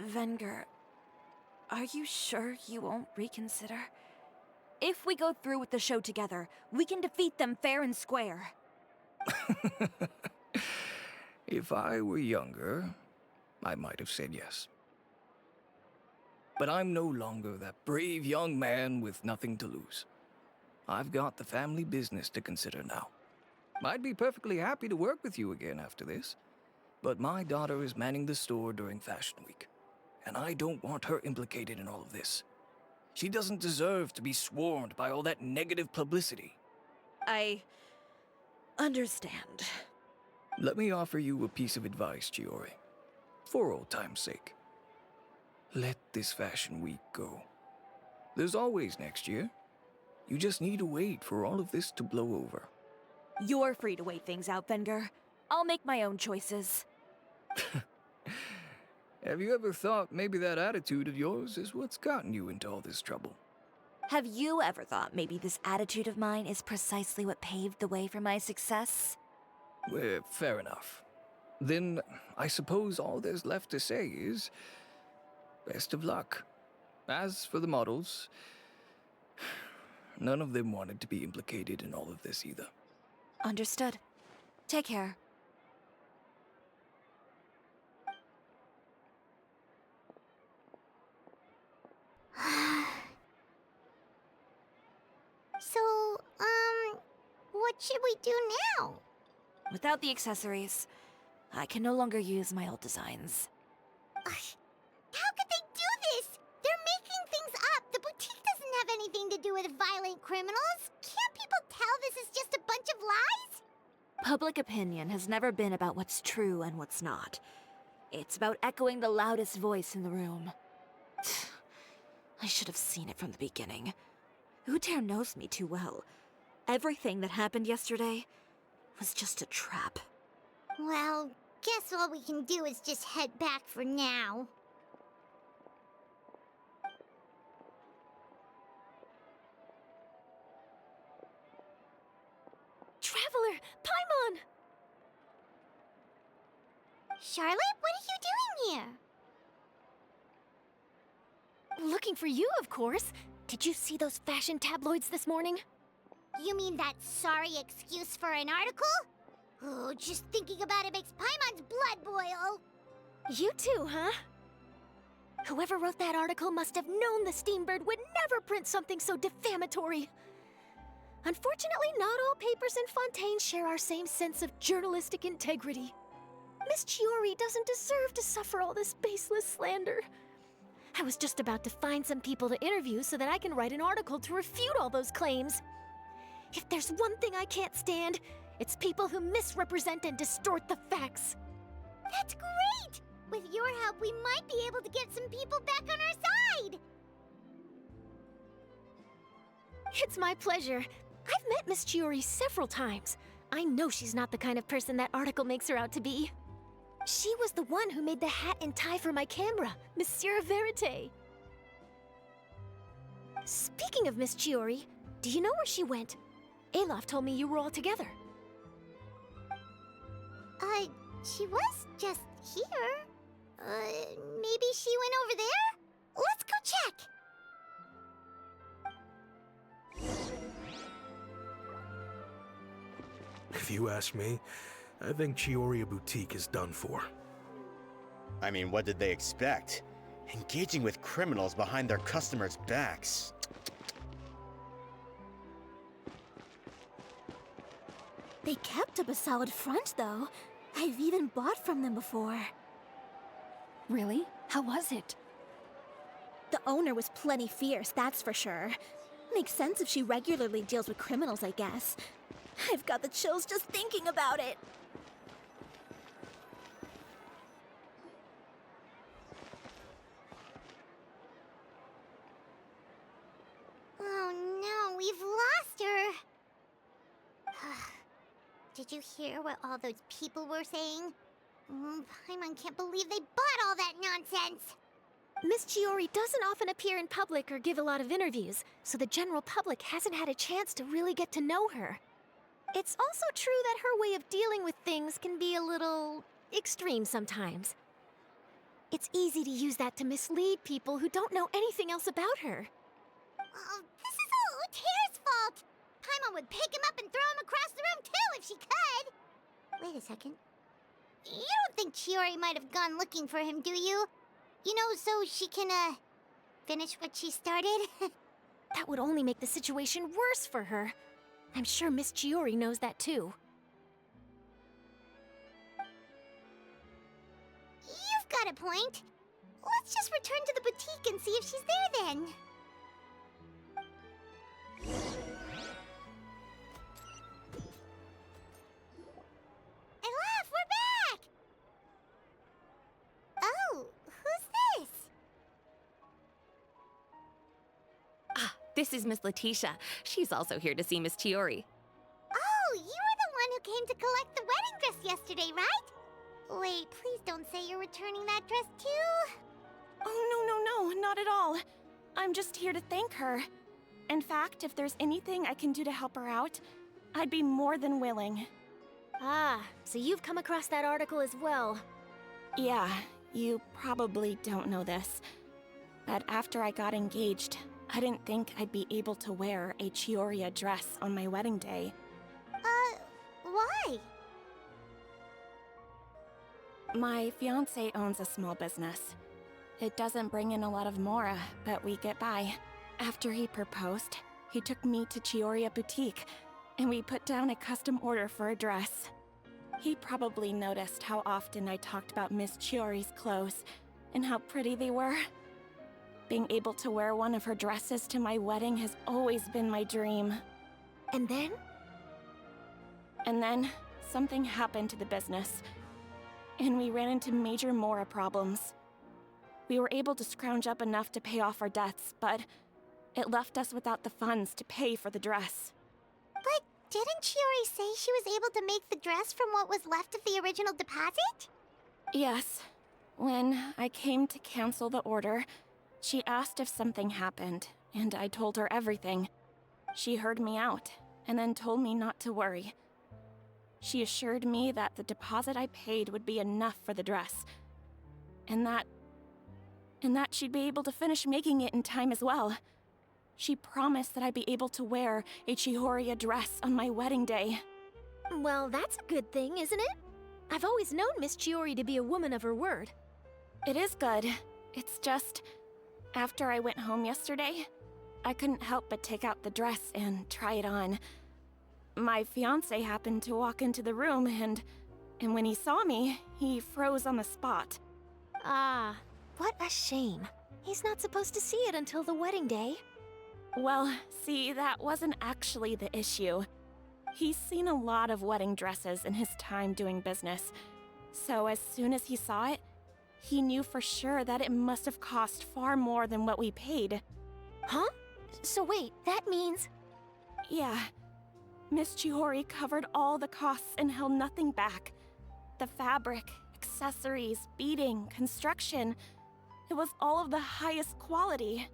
Venger, are you sure you won't reconsider? If we go through with the show together, we can defeat them fair and square. If I were younger, I might have said yes. But I'm no longer that brave young man with nothing to lose. I've got the family business to consider now. I'd be perfectly happy to work with you again after this, but my daughter is manning the store during Fashion Week, and I don't want her implicated in all of this. She doesn't deserve to be swarmed by all that negative publicity. I understand. Let me offer you a piece of advice, Chiori. For old time's sake. Let this Fashion Week go. There's always next year. You just need to wait for all of this to blow over. You're free to wait things out, Venger. I'll make my own choices. Have you ever thought maybe that attitude of yours is what's gotten you into all this trouble? Have you ever thought maybe this attitude of mine is precisely what paved the way for my success? Well, fair enough. Then I suppose all there's left to say is, best of luck. As for the models, none of them wanted to be implicated in all of this either. Understood. Take care. So, what should we do now? Without the accessories, I can no longer use my old designs. How could they do this? They're making things up. The boutique doesn't have anything to do with violent criminals. Can't people tell this is just a bunch of lies? Public opinion has never been about what's true and what's not. It's about echoing the loudest voice in the room. I should have seen it from the beginning. Uter knows me too well. Everything that happened yesterday was just a trap. Well, guess all we can do is just head back for now. Traveler! Paimon! Charlotte, what are you doing here? Looking for you, of course. Did you see those fashion tabloids this morning? You mean that sorry excuse for an article? Oh, just thinking about it makes Paimon's blood boil. You too, huh? Whoever wrote that article must have known the Steambird would never print something so defamatory. Unfortunately, not all papers in Fontaine share our same sense of journalistic integrity. Miss Chiori doesn't deserve to suffer all this baseless slander. I was just about to find some people to interview so that I can write an article to refute all those claims. If there's one thing I can't stand, it's people who misrepresent and distort the facts. That's great! With your help, we might be able to get some people back on our side! It's my pleasure. I've met Miss Chiori several times. I know she's not the kind of person that article makes her out to be. She was the one who made the hat and tie for my camera, Monsieur Verite. Speaking of Miss Chiori, do you know where she went? Alof told me you were all together. She was just here. Maybe she went over there? Let's go check! If you ask me, I think Chiori Boutique is done for. I mean, what did they expect? Engaging with criminals behind their customers' backs. They kept up a solid front, though. I've even bought from them before. Really? How was it? The owner was plenty fierce, that's for sure. Makes sense if she regularly deals with criminals, I guess. I've got the chills just thinking about it. Oh no, we've lost her. Did you hear what all those people were saying? Paimon can't believe they bought all that nonsense. Miss Chiori doesn't often appear in public or give a lot of interviews, so the general public hasn't had a chance to really get to know her. It's also true that her way of dealing with things can be a little extreme sometimes. It's easy to use that to mislead people who don't know anything else about her. Oh, this is all Uter's fault! Paimon would pick him up and throw him across the room too if she could! Wait a second. You don't think Chiori might have gone looking for him, do you? You know, so she can, finish what she started? That would only make the situation worse for her. I'm sure Miss Chiori knows that too. You've got a point. Let's just return to the boutique and see if she's there then. Alof, we're back! Oh, who's this? This is Miss Letitia. She's also here to see Miss Chiori. Oh, you were the one who came to collect the wedding dress yesterday, right? Wait, please don't say you're returning that dress too. Oh, no, not at all. I'm just here to thank her. In fact, if there's anything I can do to help her out, I'd be more than willing. Ah, so you've come across that article as well. Yeah, you probably don't know this, but after I got engaged, I didn't think I'd be able to wear a Chioria dress on my wedding day. Why? My fiancé owns a small business. It doesn't bring in a lot of mora, but we get by. After he proposed, he took me to Chioria Boutique, and we put down a custom order for a dress. He probably noticed how often I talked about Miss Chiori's clothes, and how pretty they were. Being able to wear one of her dresses to my wedding has always been my dream. And then? And then, something happened to the business, and we ran into major mora problems. We were able to scrounge up enough to pay off our debts, but it left us without the funds to pay for the dress. But didn't Chiori say she was able to make the dress from what was left of the original deposit? Yes. When I came to cancel the order, she asked if something happened, and I told her everything. She heard me out, and then told me not to worry. She assured me that the deposit I paid would be enough for the dress, and that she'd be able to finish making it in time as well. She promised that I'd be able to wear a Chioria dress on my wedding day. Well, that's a good thing, isn't it? I've always known Miss Chiori to be a woman of her word. It is good. It's just, after I went home yesterday, I couldn't help but take out the dress and try it on. My fiancé happened to walk into the room and when he saw me, he froze on the spot. Ah, what a shame. He's not supposed to see it until the wedding day. Well, see, that wasn't actually the issue. He's seen a lot of wedding dresses in his time doing business. So as soon as he saw it, he knew for sure that it must have cost far more than what we paid. Huh? So wait, that means... Yeah. Miss Chiori covered all the costs and held nothing back. The fabric, accessories, beading, construction. It was all of the highest quality.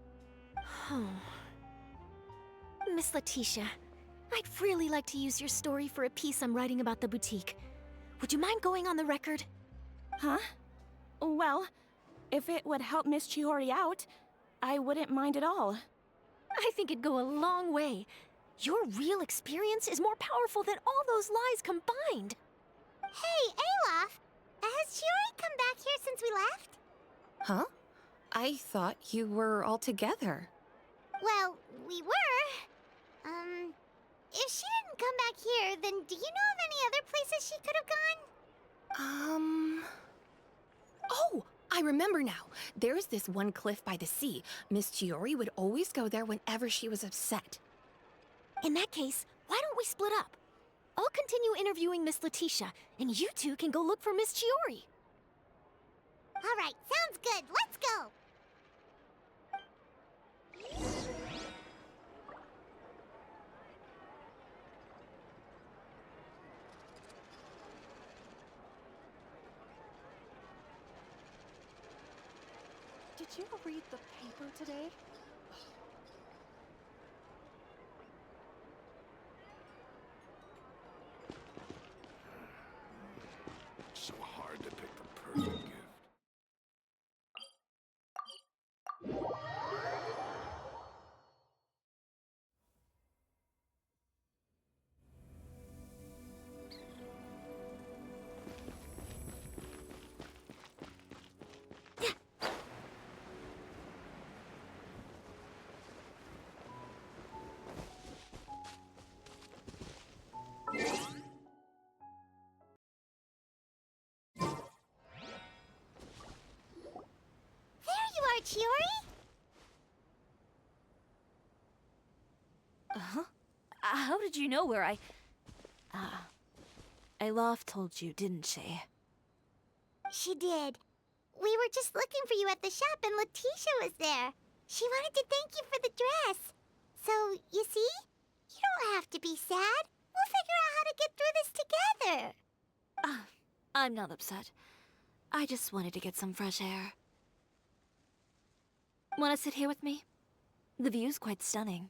Miss Letitia, I'd really like to use your story for a piece I'm writing about the boutique. Would you mind going on the record? Huh? Well, if it would help Miss Chiori out, I wouldn't mind at all. I think it'd go a long way. Your real experience is more powerful than all those lies combined. Hey, Olaf! Has Chiori come back here since we left? Huh? I thought you were all together. Well, we were. If she didn't come back here, then do you know of any other places she could have gone? Oh, I remember now. There's this one cliff by the sea. Miss Chiori would always go there whenever she was upset. In that case, why don't we split up? I'll continue interviewing Miss Letitia, and you two can go look for Miss Chiori. All right, sounds good. Let's go! Did you read the paper today? So hard to pick the perfect gift. Chiori? Huh? How did you know where I... Olaf told you, didn't she? She did. We were just looking for you at the shop and Letitia was there. She wanted to thank you for the dress. So, you see? You don't have to be sad. We'll figure out how to get through this together. I'm not upset. I just wanted to get some fresh air. Want to sit here with me? The view's quite stunning.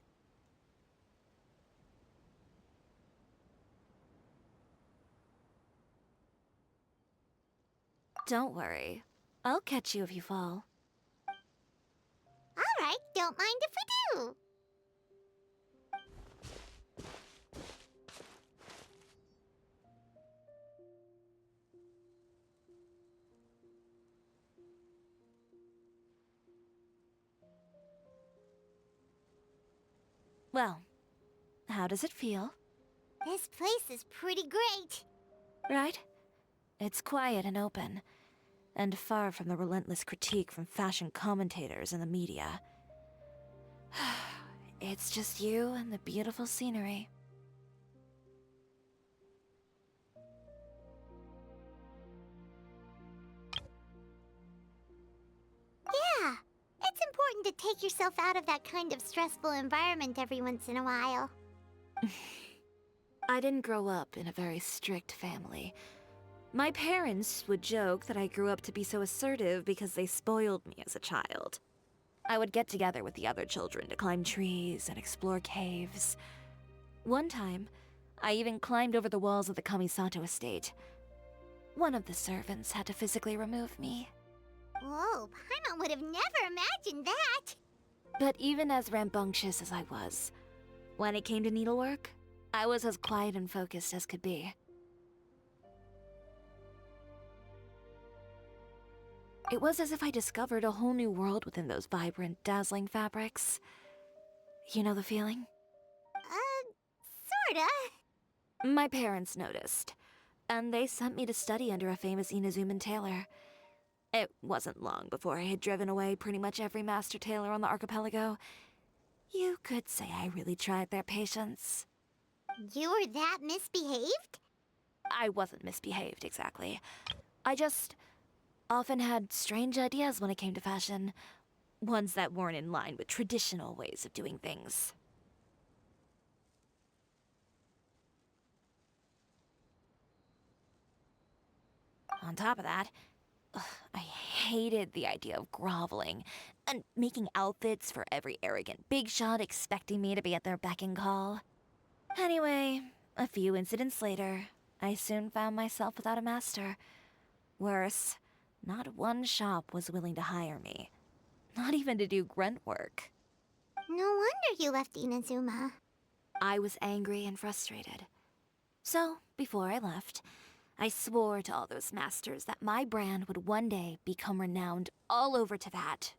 Don't worry. I'll catch you if you fall. All right, don't mind if we do. Well, how does it feel? This place is pretty great. Right? It's quiet and open, and far from the relentless critique from fashion commentators and the media. It's just you and the beautiful scenery. Yeah, it's important to take yourself out of that kind of stressful environment every once in a while. I didn't grow up in a very strict family. My parents would joke that I grew up to be so assertive because they spoiled me as a child. I would get together with the other children to climb trees and explore caves. One time, I even climbed over the walls of the Kamisato estate. One of the servants had to physically remove me. Whoa, Paimon would have never imagined that. But even as rambunctious as I was, when it came to needlework, I was as quiet and focused as could be. It was as if I discovered a whole new world within those vibrant, dazzling fabrics. You know the feeling? Sorta. My parents noticed, and they sent me to study under a famous Inazuman tailor. It wasn't long before I had driven away pretty much every master tailor on the archipelago. You could say I really tried their patience. You were that misbehaved? I wasn't misbehaved, exactly. I just often had strange ideas when it came to fashion. Ones that weren't in line with traditional ways of doing things. On top of that, I hated the idea of groveling and making outfits for every arrogant big shot expecting me to be at their beck and call. Anyway, a few incidents later, I soon found myself without a master. Worse, not one shop was willing to hire me. Not even to do grunt work. No wonder you left Inazuma. I was angry and frustrated. So, before I left, I swore to all those masters that my brand would one day become renowned all over Teyvat.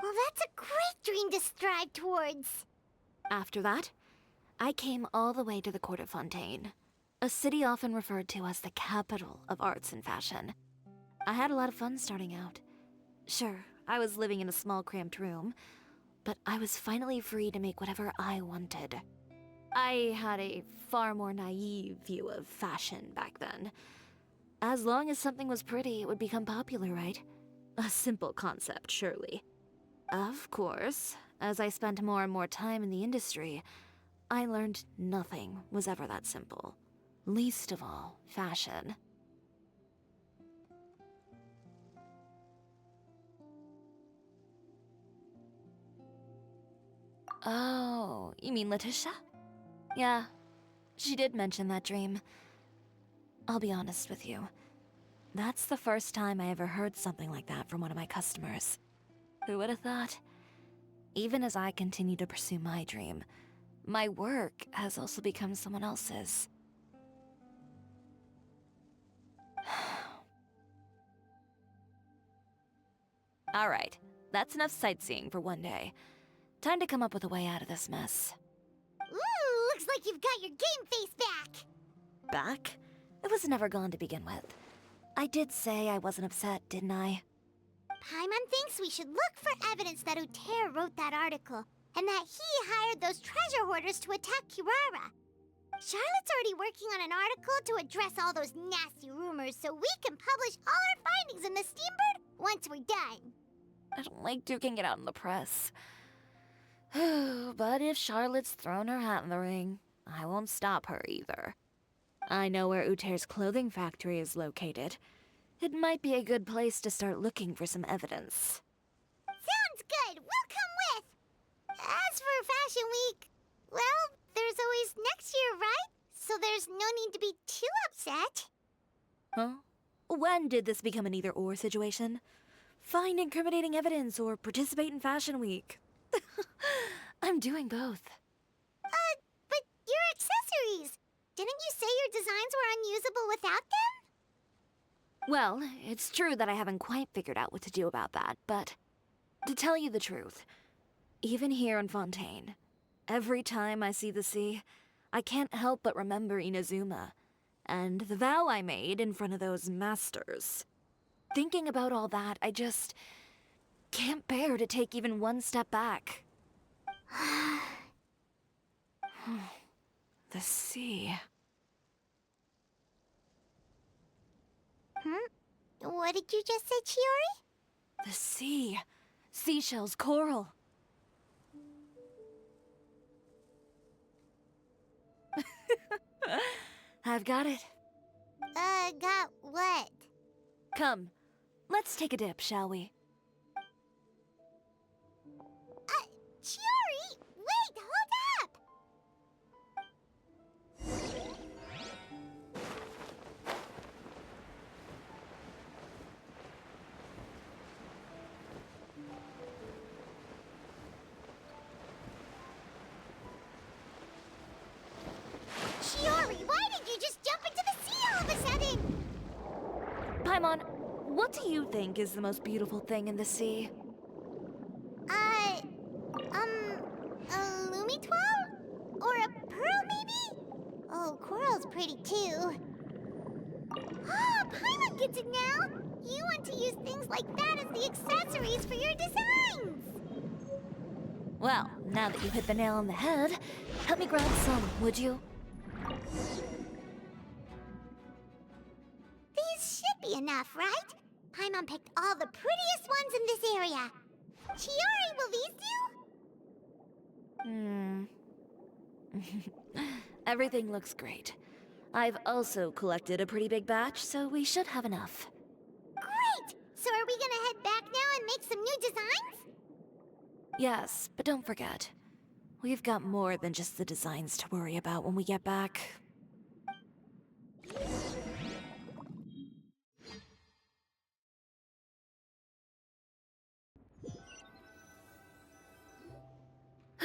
Well, that's a great dream to strive towards. After that, I came all the way to the court of Fontaine, a city often referred to as the capital of arts and fashion. I had a lot of fun starting out. Sure, I was living in a small cramped room, but I was finally free to make whatever I wanted. I had a far more naive view of fashion back then. As long as something was pretty, it would become popular, right? A simple concept, surely. Of course, as I spent more and more time in the industry, I learned nothing was ever that simple. Least of all, fashion. Oh, you mean Letitia? Yeah, she did mention that dream. I'll be honest with you. That's the first time I ever heard something like that from one of my customers. Who would have thought? Even as I continue to pursue my dream, my work has also become someone else's. Alright, that's enough sightseeing for one day. Time to come up with a way out of this mess. Ooh, looks like you've got your game face back. Back? It was never gone to begin with. I did say I wasn't upset, didn't I? Paimon thinks we should look for evidence that Uter wrote that article, and that he hired those treasure hoarders to attack Kirara. Charlotte's already working on an article to address all those nasty rumors so we can publish all our findings in the Steambird once we're done. I don't like duking it out in the press. But if Charlotte's thrown her hat in the ring, I won't stop her either. I know where Uter's clothing factory is located. It might be a good place to start looking for some evidence. Sounds good. We'll come with. As for Fashion Week, well, there's always next year, right? So there's no need to be too upset. Huh? When did this become an either-or situation? Find incriminating evidence or participate in Fashion Week. I'm doing both. But your accessories! Didn't you say your designs were unusable without them? Well, it's true that I haven't quite figured out what to do about that, but to tell you the truth, even here in Fontaine, every time I see the sea, I can't help but remember Inazuma, and the vow I made in front of those masters. Thinking about all that, I just can't bear to take even one step back. The sea. What did you just say, Chiori? The sea. Seashells, coral. I've got it. Got what? Come, let's take a dip, shall we? Chiori! Wait, hold up! Chiori, why did you just jump into the sea all of a sudden? Paimon, what do you think is the most beautiful thing in the sea? Illuminating pretty too. Ah, Paimon gets it now! You want to use things like that as the accessories for your designs! Well, now that you hit the nail on the head, help me grab some, would you? These should be enough, right? Paimon picked all the prettiest ones in this area. Chiori, will these do? Everything looks great. I've also collected a pretty big batch, so we should have enough. Great! So are we gonna head back now and make some new designs? Yes, but don't forget, we've got more than just the designs to worry about when we get back.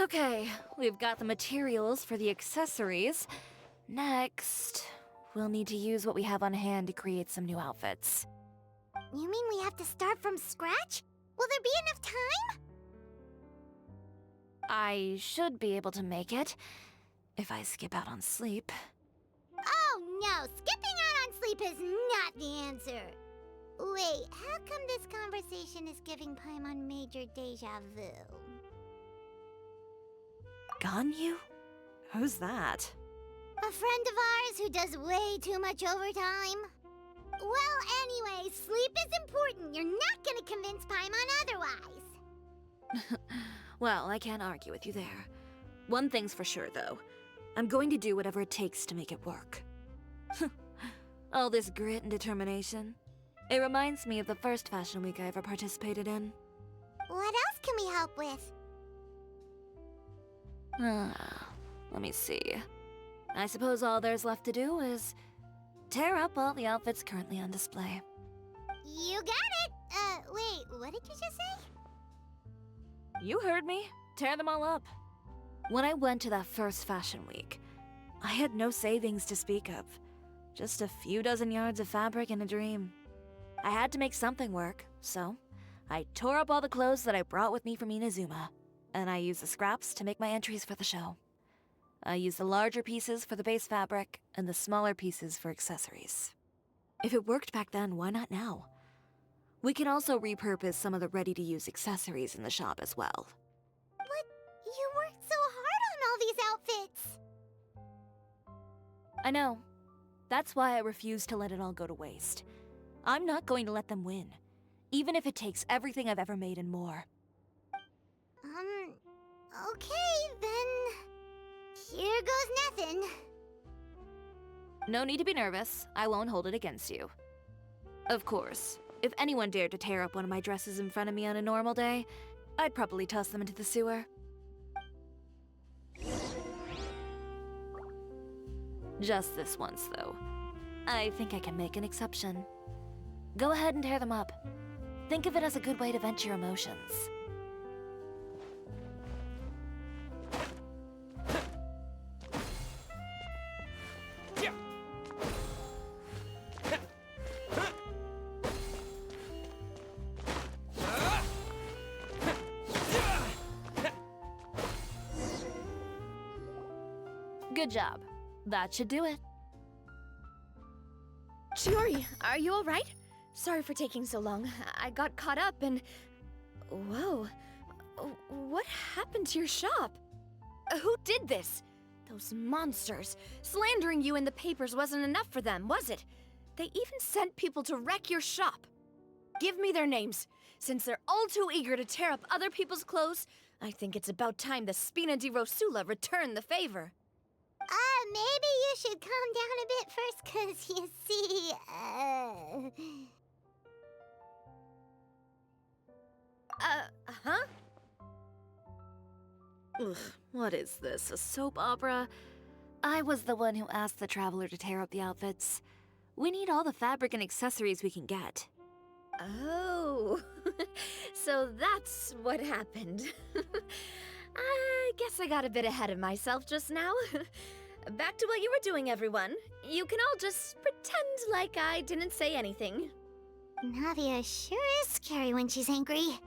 Okay, we've got the materials for the accessories. Next, we'll need to use what we have on hand to create some new outfits. You mean we have to start from scratch? Will there be enough time? I should be able to make it, if I skip out on sleep. Oh no, skipping out on sleep is not the answer. Wait, how come this conversation is giving Paimon major deja vu? Ganyu? Who's that? A friend of ours who does way too much overtime. Well, anyway, sleep is important. You're not gonna convince Paimon otherwise. Well, I can't argue with you there. One thing's for sure, though. I'm going to do whatever it takes to make it work. All this grit and determination. It reminds me of the first fashion week I ever participated in. What else can we help with? Let me see. I suppose all there's left to do is tear up all the outfits currently on display. You got it! Wait, what did you just say? You heard me. Tear them all up. When I went to that first fashion week, I had no savings to speak of. Just a few dozen yards of fabric and a dream. I had to make something work, so I tore up all the clothes that I brought with me from Inazuma, and I used the scraps to make my entries for the show. I used the larger pieces for the base fabric, and the smaller pieces for accessories. If it worked back then, why not now? We can also repurpose some of the ready-to-use accessories in the shop as well. But you worked so hard on all these outfits! I know. That's why I refuse to let it all go to waste. I'm not going to let them win, even if it takes everything I've ever made and more. Okay, then... Here goes nothing. No need to be nervous. I won't hold it against you. Of course, if anyone dared to tear up one of my dresses in front of me on a normal day, I'd probably toss them into the sewer. Just this once, though. I think I can make an exception. Go ahead and tear them up. Think of it as a good way to vent your emotions. Good job. That should do it. Chiori, are you alright? Sorry for taking so long. I got caught up and... Whoa. What happened to your shop? Who did this? Those monsters. Slandering you in the papers wasn't enough for them, was it? They even sent people to wreck your shop. Give me their names. Since they're all too eager to tear up other people's clothes, I think it's about time the Spina di Rosula return the favor. Maybe you should calm down a bit first, 'cause you see, Huh? Ugh, what is this, a soap opera? I was the one who asked the traveler to tear up the outfits. We need all the fabric and accessories we can get. Oh, so that's what happened. I guess I got a bit ahead of myself just now. Back to what you were doing, everyone. You can all just pretend like I didn't say anything. Navia sure is scary when she's angry.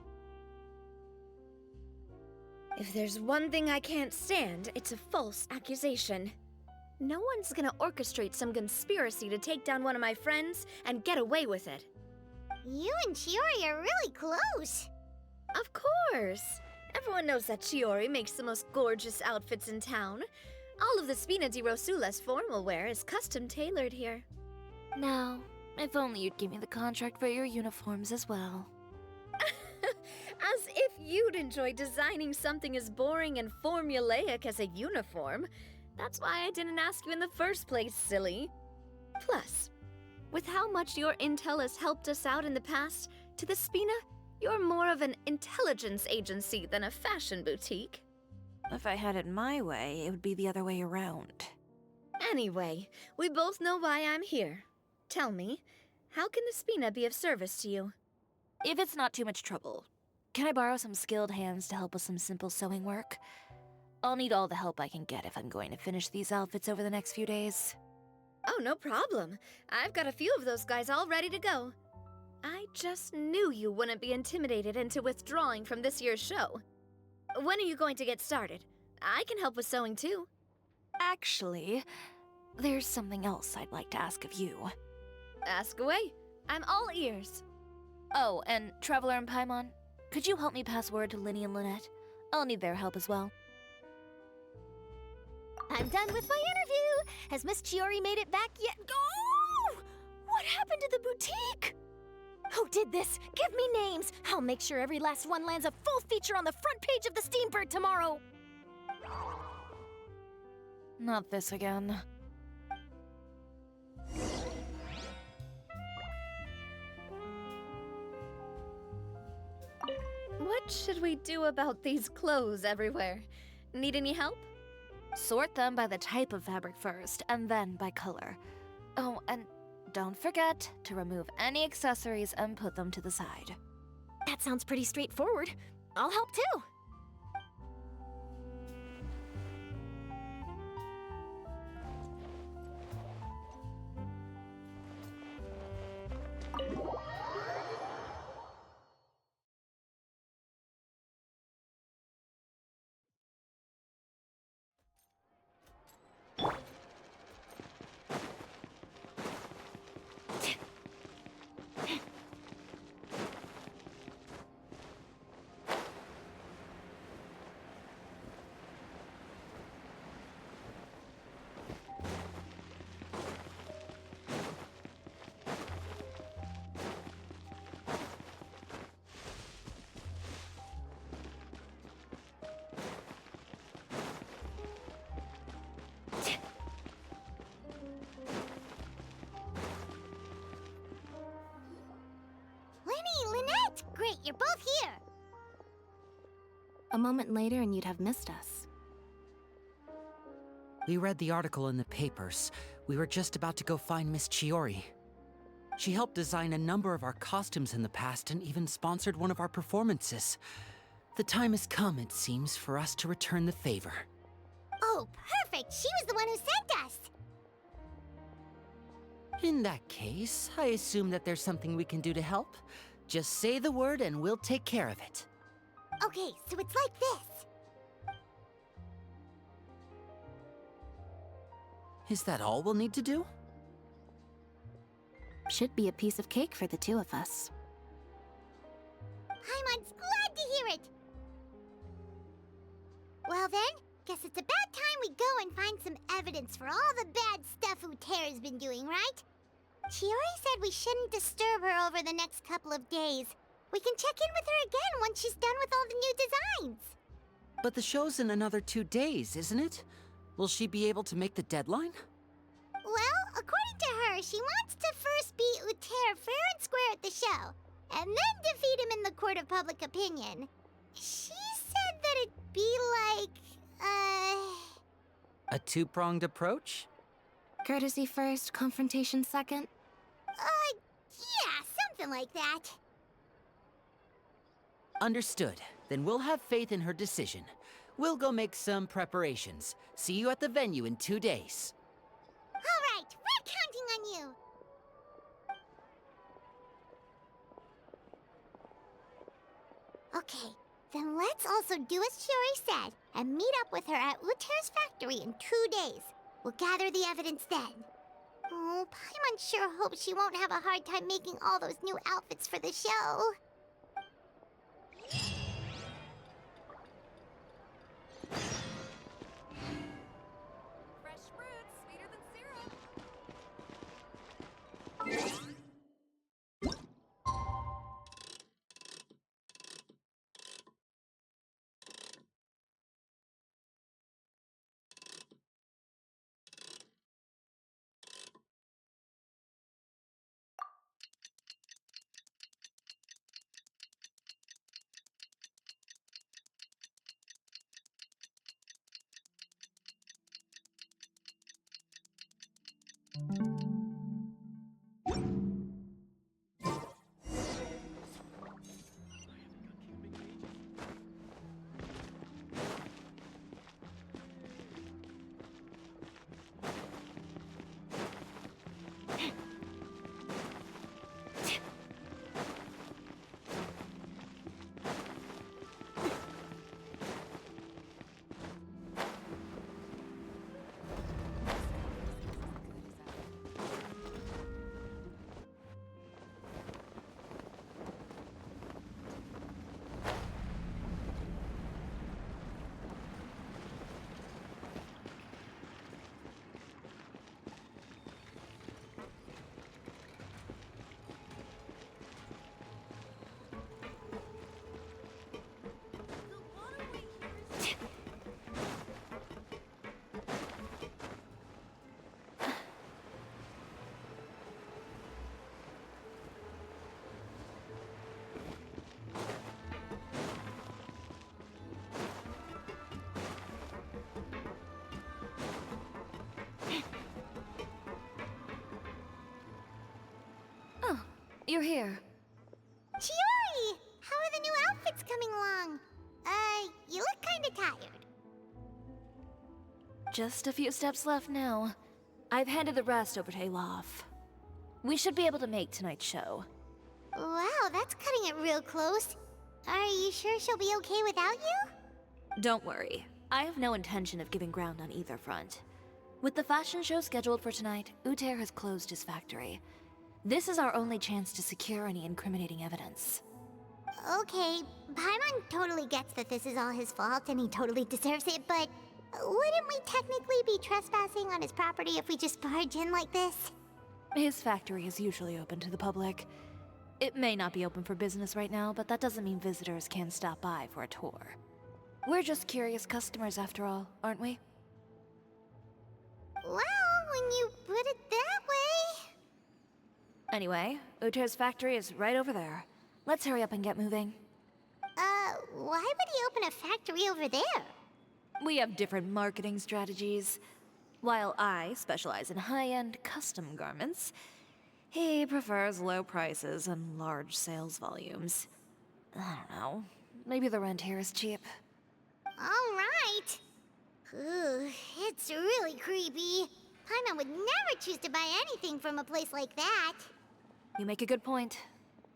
If there's one thing I can't stand, it's a false accusation. No one's gonna orchestrate some conspiracy to take down one of my friends and get away with it. You and Chiori are really close. Of course! Everyone knows that Chiori makes the most gorgeous outfits in town. All of the Spina di Rosula's formal wear is custom tailored here. Now, if only you'd give me the contract for your uniforms as well. As if you'd enjoy designing something as boring and formulaic as a uniform. That's why I didn't ask you in the first place, silly. Plus, with how much your intel has helped us out in the past, to the Spina, you're more of an intelligence agency than a fashion boutique. If I had it my way, it would be the other way around. Anyway, we both know why I'm here. Tell me, how can the Spina be of service to you? If it's not too much trouble, can I borrow some skilled hands to help with some simple sewing work? I'll need all the help I can get if I'm going to finish these outfits over the next few days. Oh, no problem. I've got a few of those guys all ready to go. I just knew you wouldn't be intimidated into withdrawing from this year's show. When are you going to get started? I can help with sewing too. Actually, there's something else I'd like to ask of you. Ask away. I'm all ears. Oh, and Traveler and Paimon, could you help me pass word to Linny and Lynette? I'll need their help as well. I'm done with my interview. Has Miss Chiori made it back yet? Oh! What happened to the boutique? Who did this? Give me names. I'll make sure every last one lands a full feature on the front page of the Steambird tomorrow. Not this again. What should we do about these clothes everywhere? Need any help? Sort them by the type of fabric first, and then by color. Oh, and don't forget to remove any accessories and put them to the side. That sounds pretty straightforward. I'll help too. Great, you're both here! A moment later and you'd have missed us. We read the article in the papers. We were just about to go find Miss Chiori. She helped design a number of our costumes in the past and even sponsored one of our performances. The time has come, it seems, for us to return the favor. Oh, perfect! She was the one who sent us! In that case, I assume that there's something we can do to help. Just say the word and we'll take care of it. Okay, so it's like this. Is that all we'll need to do? Should be a piece of cake for the two of us. Paimon's glad to hear it! Well then, guess it's about time we go and find some evidence for all the bad stuff Utera's been doing, right? Chiori said we shouldn't disturb her over the next couple of days. We can check in with her again once she's done with all the new designs. But the show's in another 2 days, isn't it? Will she be able to make the deadline? Well, according to her, she wants to first beat Uther fair and square at the show, and then defeat him in the court of public opinion. She said that it'd be like, A two-pronged approach? Courtesy first, confrontation second? Yeah, something like that. Understood. Then we'll have faith in her decision. We'll go make some preparations. See you at the venue in 2 days. All right, we're counting on you. Okay, then let's also do as Chiori said and meet up with her at Uther's factory in 2 days. We'll gather the evidence then. Oh, Paimon sure hopes she won't have a hard time making all those new outfits for the show. Fresh fruits, sweeter than syrup. You're here. Chiori! How are the new outfits coming along? You look kinda tired. Just a few steps left now. I've handed the rest over to Olaf. We should be able to make tonight's show. Wow, that's cutting it real close. Are you sure she'll be okay without you? Don't worry. I have no intention of giving ground on either front. With the fashion show scheduled for tonight, Uther has closed his factory. This is our only chance to secure any incriminating evidence. Okay, Paimon totally gets that this is all his fault and he totally deserves it, but wouldn't we technically be trespassing on his property if we just barge in like this? His factory is usually open to the public. It may not be open for business right now, but that doesn't mean visitors can't stop by for a tour. We're just curious customers after all, aren't we? Well, when you put it that way... Anyway, Uther's factory is right over there. Let's hurry up and get moving. Why would he open a factory over there? We have different marketing strategies. While I specialize in high-end custom garments, he prefers low prices and large sales volumes. I don't know. Maybe the rent here is cheap. All right. Ooh, it's really creepy. Paimon would never choose to buy anything from a place like that. You make a good point.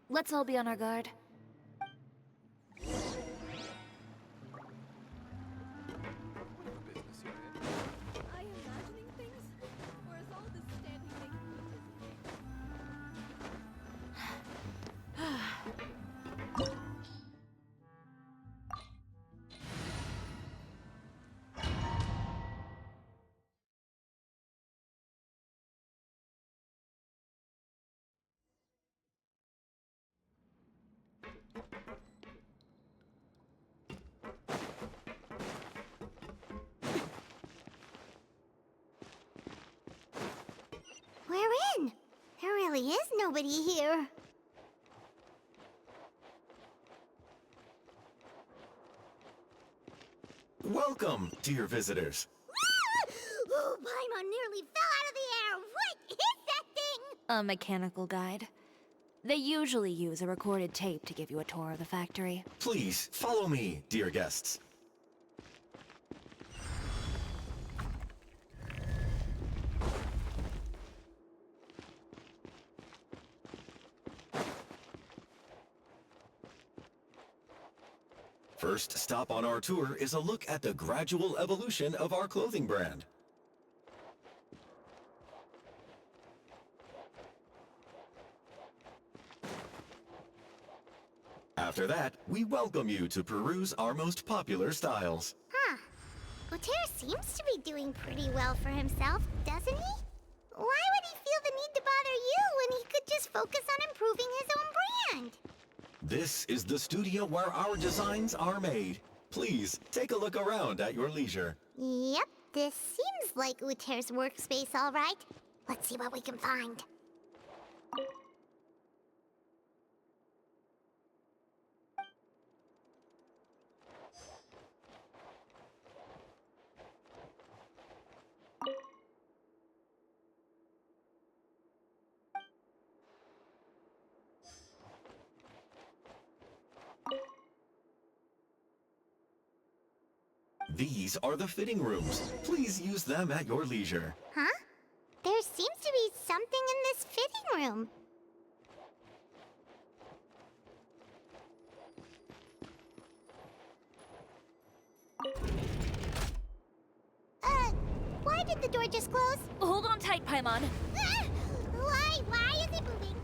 Let's all be on our guard. We're in. There really is nobody here. Welcome, dear visitors. Oh, Paimon nearly fell out of the air. What is that thing? A mechanical guide. They usually use a recorded tape to give you a tour of the factory. Please, follow me, dear guests. First stop on our tour is a look at the gradual evolution of our clothing brand. After that, we welcome you to peruse our most popular styles. Huh. Uther seems to be doing pretty well for himself, doesn't he? Why would he feel the need to bother you when he could just focus on improving his own brand? This is the studio where our designs are made. Please, take a look around at your leisure. Yep, this seems like Uther's workspace, all right. Let's see what we can find. These are the fitting rooms. Please use them at your leisure. Huh? There seems to be something in this fitting room. Why did the door just close? Hold on tight, Paimon. Ah! Why is it moving?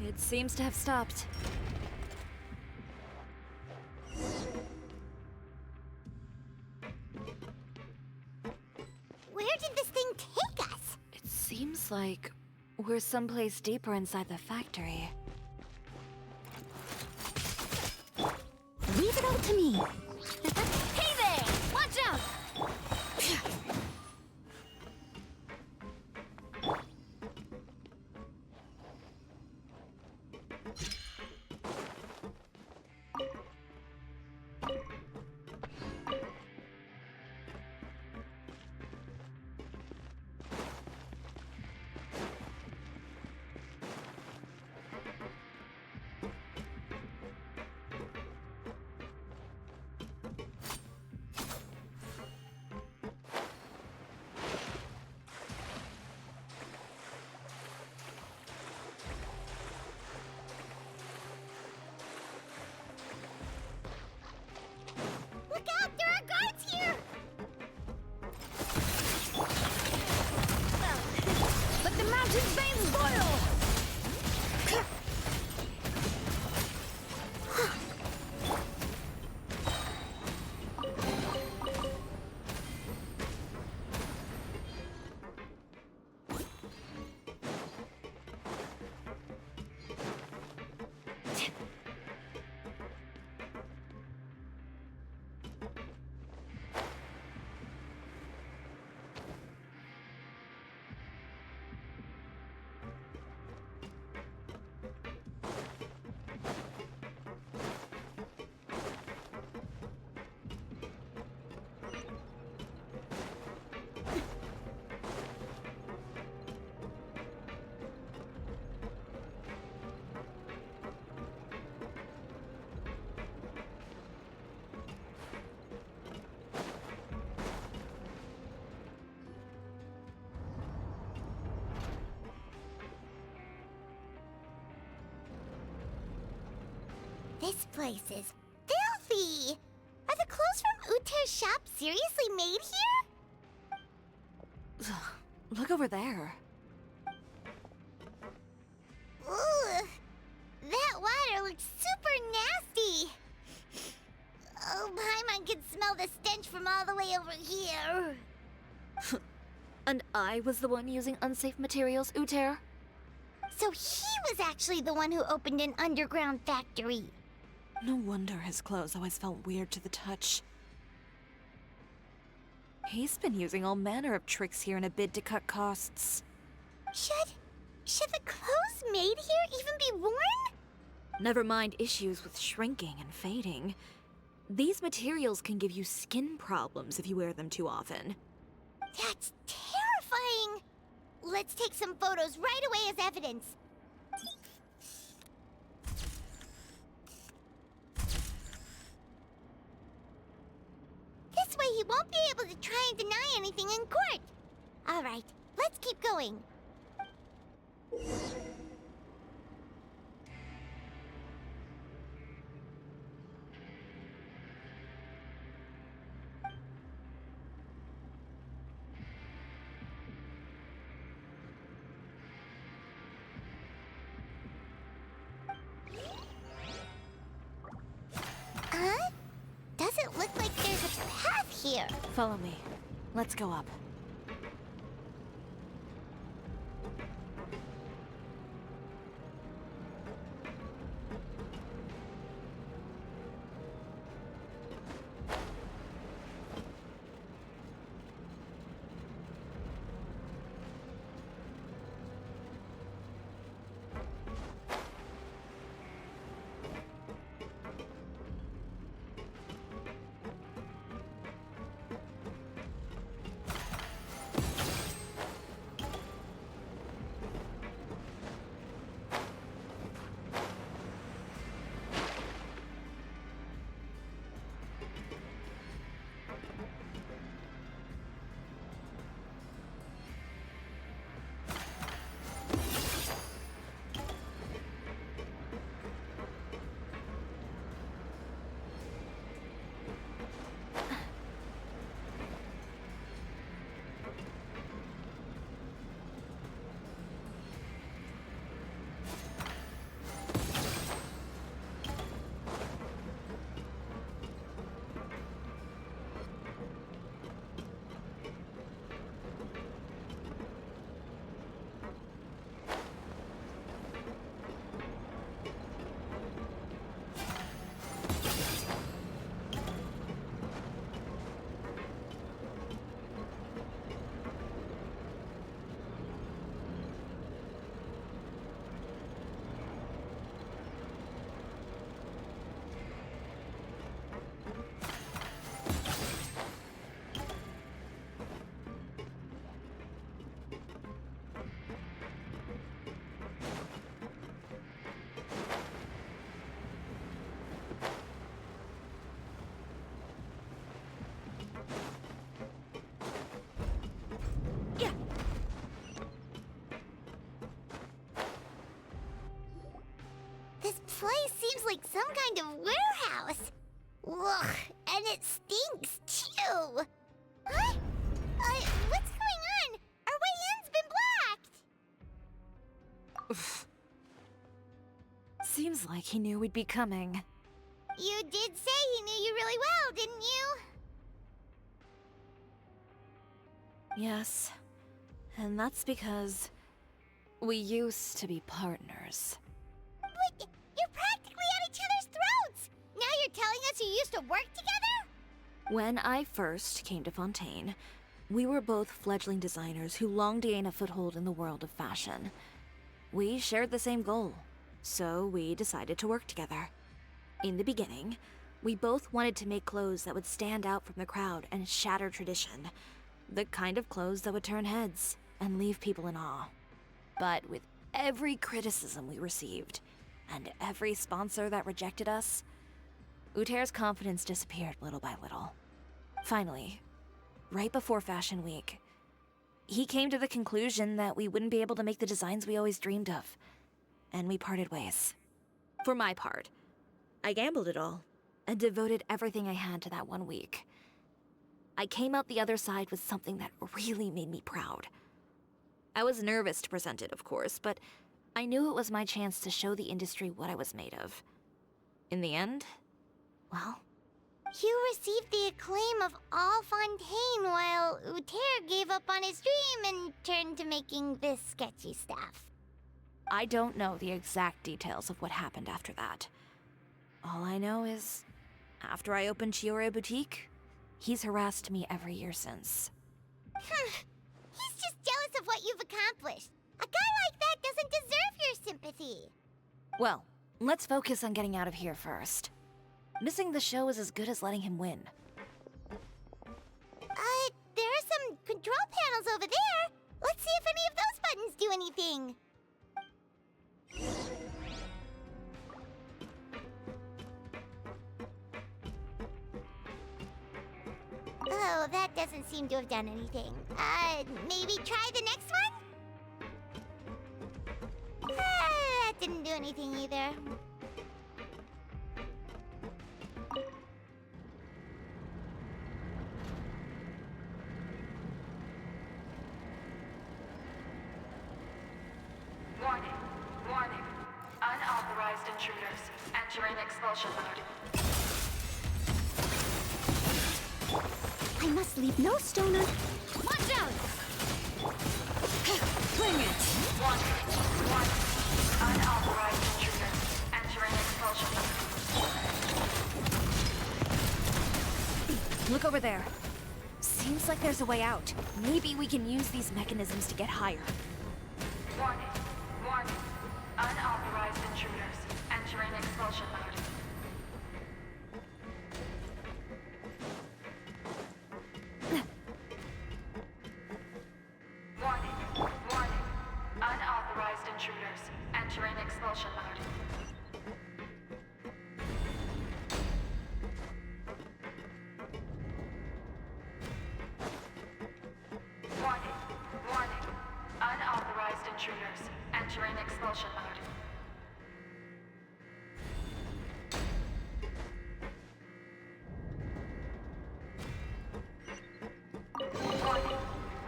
It seems to have stopped. Where did this thing take us? It seems like we're someplace deeper inside the factory. Leave it all to me. Hey there! Watch out! Look out! There are guards here! Let the mountain's veins boil! This place is filthy! Are the clothes from Uther's shop seriously made here? Look over there. Ugh! That water looks super nasty! Oh, Paimon can smell the stench from all the way over here. And I was the one using unsafe materials, Uther? So he was actually the one who opened an underground factory. No wonder his clothes always felt weird to the touch. He's been using all manner of tricks here in a bid to cut costs. Should the clothes made here even be worn? Never mind issues with shrinking and fading. These materials can give you skin problems if you wear them too often. That's terrifying! Let's take some photos right away as evidence. This way he won't be able to try and deny anything in court. All right, let's keep going. here. Follow me. Let's go up. This place seems like some kind of warehouse. Ugh, and it stinks too. Huh? What's going on? Our way in's been blocked. Oof. Seems like he knew we'd be coming. You did say he knew you really well, didn't you? Yes. And that's because we used to be partners. But you're practically at each other's throats! Now you're telling us you used to work together? When I first came to Fontaine, we were both fledgling designers who longed to gain a foothold in the world of fashion. We shared the same goal, so we decided to work together. In the beginning, we both wanted to make clothes that would stand out from the crowd and shatter tradition. The kind of clothes that would turn heads and leave people in awe. But with every criticism we received, and every sponsor that rejected us, Uter's confidence disappeared little by little. Finally, right before Fashion Week, he came to the conclusion that we wouldn't be able to make the designs we always dreamed of, and we parted ways. For my part, I gambled it all, and devoted everything I had to that 1 week. I came out the other side with something that really made me proud. I was nervous to present it, of course, but I knew it was my chance to show the industry what I was made of. In the end, well... You received the acclaim of all Fontaine while Uter gave up on his dream and turned to making this sketchy stuff. I don't know the exact details of what happened after that. All I know is, after I opened Chiori Boutique, he's harassed me every year since. He's just jealous of what you've accomplished. A guy like that doesn't deserve your sympathy. Well, let's focus on getting out of here first. Missing the show is as good as letting him win. There are some control panels over there. Let's see if any of those buttons do anything. Oh, that doesn't seem to have done anything. Maybe try the next one? That didn't do anything either. Warning. Warning. Unauthorized intruders entering expulsion mode. I must leave no stone un- Watch out! Bring it! One. Unauthorized intruder. Entering expulsion. Look over there. Seems like there's a way out. Maybe we can use these mechanisms to get higher. Warning. Unauthorized intruders. Entering expulsion mode. Warning. Unauthorized intruders. Entering expulsion mode. Warning. Unauthorized intruders. Entering expulsion mode.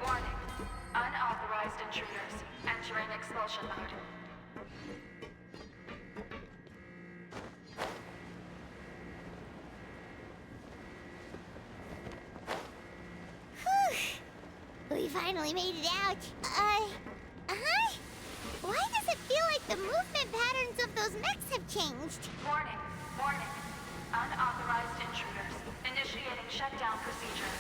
Warning. Unauthorized intruders. Entering expulsion mode. We finally made it out. Why does it feel like the movement patterns of those mechs have changed? Warning. Unauthorized intruders. Initiating shutdown procedure.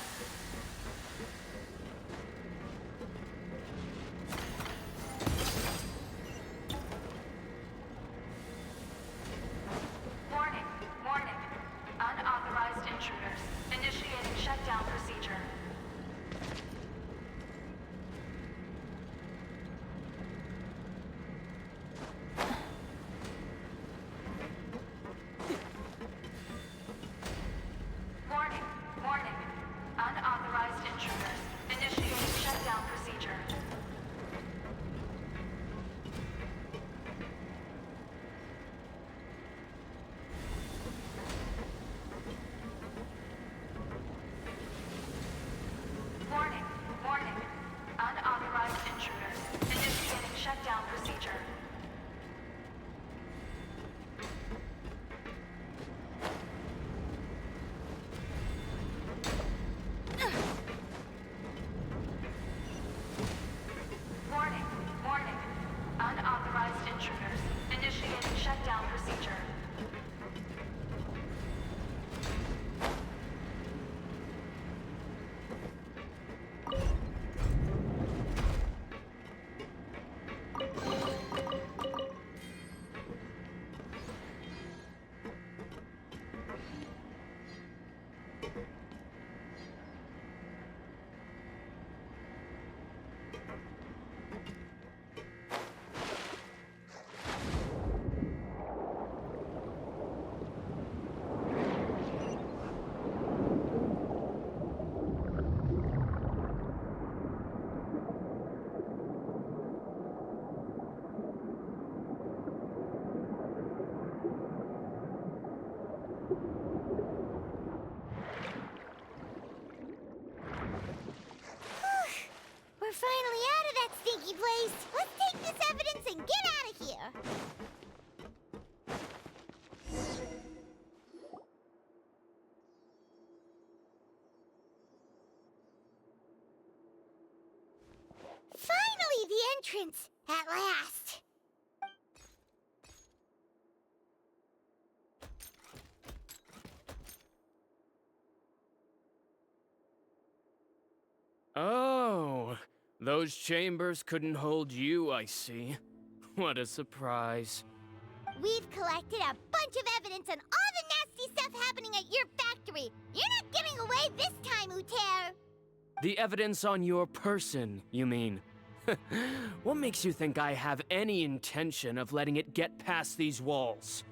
Warning. Unauthorized intruders. Initiating shutdown procedure. Warning. Unauthorized intruders. Initiating shutdown procedure. Warning. Unauthorized intruders. Initiating shutdown procedure. Warning. Unauthorized intruders. Initiating shutdown procedure. We're finally out of that stinky place. Let's take this evidence and get out of here. Finally, the entrance! At last! Oh, those chambers couldn't hold you, I see. What a surprise. We've collected a bunch of evidence on all the nasty stuff happening at your factory. You're not getting away this time, Uter. The evidence on your person, you mean? What makes you think I have any intention of letting it get past these walls?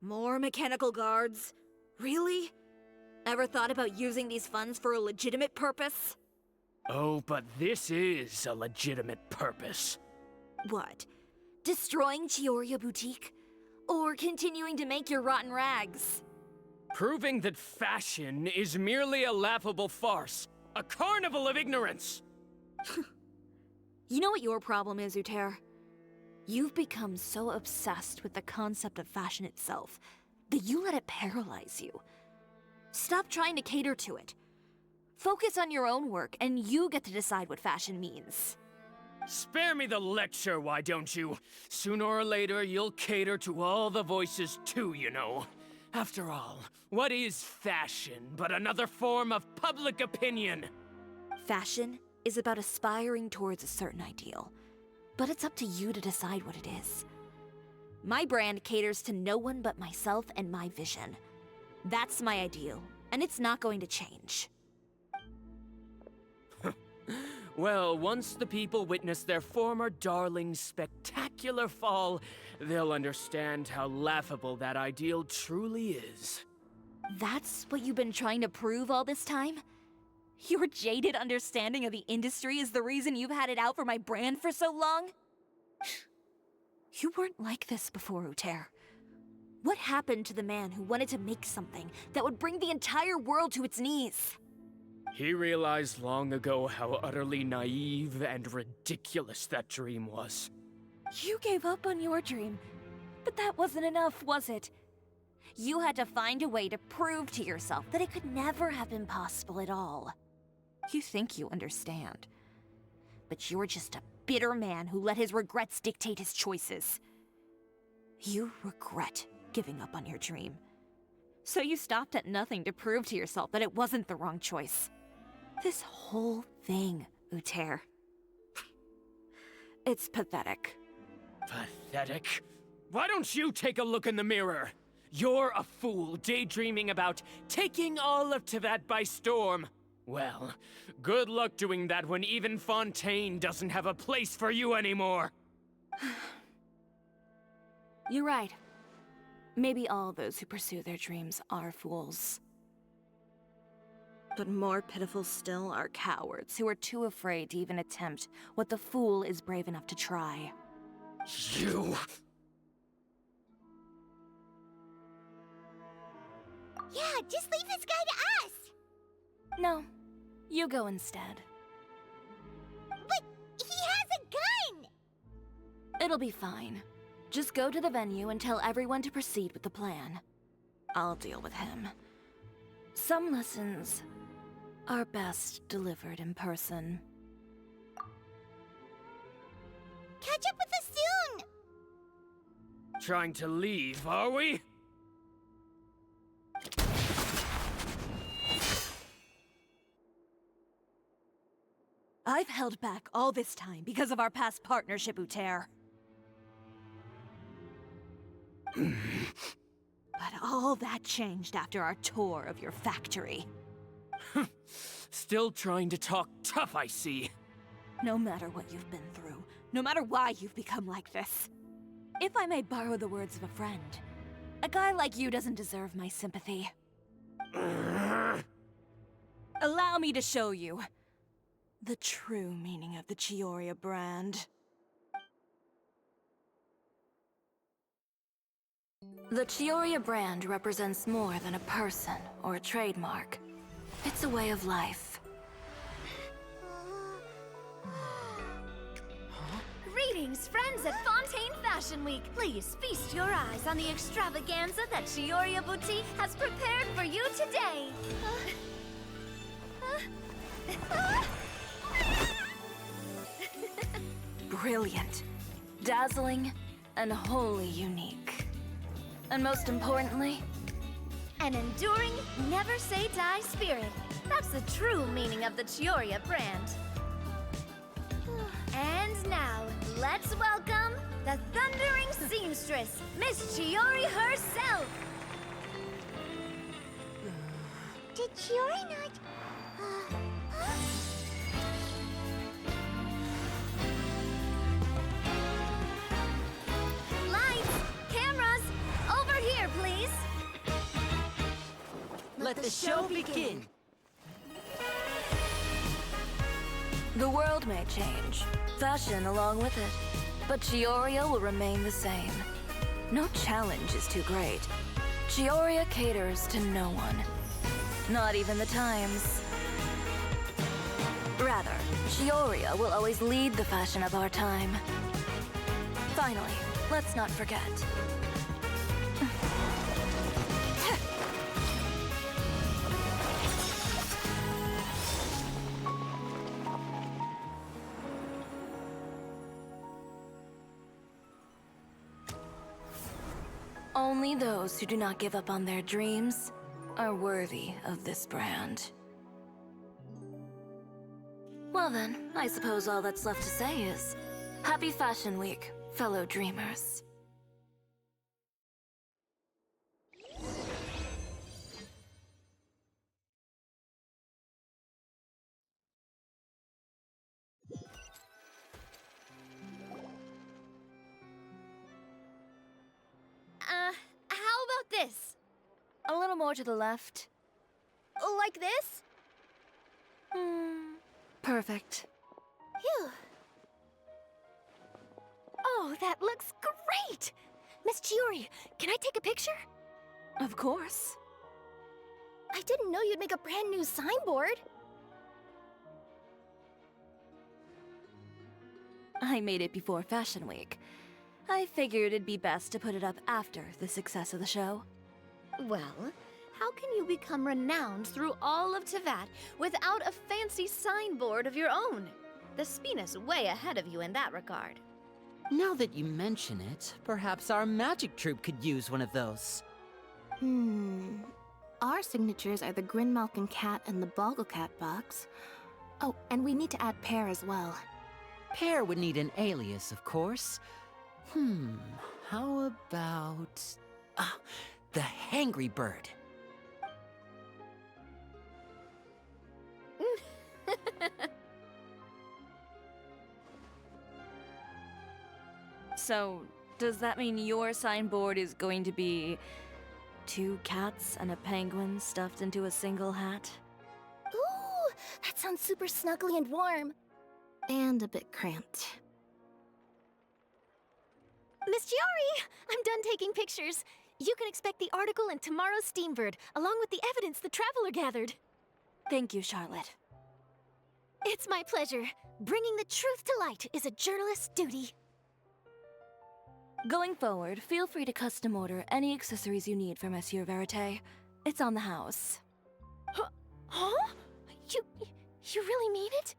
More mechanical guards? Really? Ever thought about using these funds for a legitimate purpose? Oh, but this is a legitimate purpose. What? Destroying Chioria Boutique? Or continuing to make your rotten rags? Proving that fashion is merely a laughable farce. A carnival of ignorance! You know what your problem is, Uter? You've become so obsessed with the concept of fashion itself that you let it paralyze you. Stop trying to cater to it. Focus on your own work, and you get to decide what fashion means. Spare me the lecture, why don't you? Sooner or later, you'll cater to all the voices too, you know. After all, what is fashion but another form of public opinion? Fashion is about aspiring towards a certain ideal, but it's up to you to decide what it is. My brand caters to no one but myself and my vision. That's my ideal, and it's not going to change. Well, once the people witness their former darling's spectacular fall, they'll understand how laughable that ideal truly is. That's what you've been trying to prove all this time? Your jaded understanding of the industry is the reason you've had it out for my brand for so long? You weren't like this before, Uter. What happened to the man who wanted to make something that would bring the entire world to its knees? He realized long ago how utterly naive and ridiculous that dream was. You gave up on your dream, but that wasn't enough, was it? You had to find a way to prove to yourself that it could never have been possible at all. You think you understand, but you're just a bitter man who let his regrets dictate his choices. You regret giving up on your dream. So you stopped at nothing to prove to yourself that it wasn't the wrong choice. This whole thing, Uter. It's pathetic. Pathetic? Why don't you take a look in the mirror? You're a fool daydreaming about taking all of Teyvat by storm. Well, good luck doing that when even Fontaine doesn't have a place for you anymore. You're right. Maybe all those who pursue their dreams are fools. But more pitiful still are cowards who are too afraid to even attempt what the fool is brave enough to try. You... Yeah, just leave this guy to us! No, you go instead. But he has a gun! It'll be fine. Just go to the venue and tell everyone to proceed with the plan. I'll deal with him. Some lessons are best delivered in person. Catch up with us soon! Trying to leave, are we? I've held back all this time because of our past partnership, Uter. But all that changed after our tour of your factory. Still trying to talk tough, I see. No matter what you've been through, no matter why you've become like this. If I may borrow the words of a friend, a guy like you doesn't deserve my sympathy. Allow me to show you the true meaning of the Chiori brand. The Chiori brand represents more than a person or a trademark. It's a way of life. Greetings, friends at Fontaine Fashion Week. Please feast your eyes on the extravaganza that Chiori Boutique has prepared for you today. Brilliant, dazzling, and wholly unique. And most importantly, an enduring, never-say-die spirit. That's the true meaning of the Chiori brand. And now, let's welcome the thundering seamstress, Miss Chiori herself! Did Chiori not... Lights! Cameras! Over here, please! Let the show begin! the world may change, fashion along with it, but Chiori will remain the same. No challenge is too great. Chiori caters to no one. Not even the times. Rather, Chiori will always lead the fashion of our time. Finally, let's not forget. Only those who do not give up on their dreams are worthy of this brand. Well then, I suppose all that's left to say is, Happy Fashion Week, fellow dreamers. How about this? A little more to the left. Like this? Perfect. Phew. Oh, that looks great! Miss Chiori, can I take a picture? Of course. I didn't know you'd make a brand new signboard. I made it before Fashion Week. I figured it'd be best to put it up after the success of the show. Well, how can you become renowned through all of Tevat without a fancy signboard of your own? The Spina's way ahead of you in that regard. Now that you mention it, perhaps our magic troupe could use one of those. Our signatures are the Grinmalkin cat and the Bogglecat box. Oh, and we need to add Pear as well. Pear would need an alias, of course. How about... the Hangry Bird. So, does that mean your signboard is going to be 2 cats and a penguin stuffed into a single hat? Ooh, that sounds super snuggly and warm. And a bit cramped. Miss Chiori, I'm done taking pictures. You can expect the article in tomorrow's Steambird, along with the evidence the Traveler gathered. Thank you, Charlotte. It's my pleasure. Bringing the truth to light is a journalist's duty. Going forward, feel free to custom order any accessories you need for Monsieur Verite. It's on the house. Huh? You really mean it?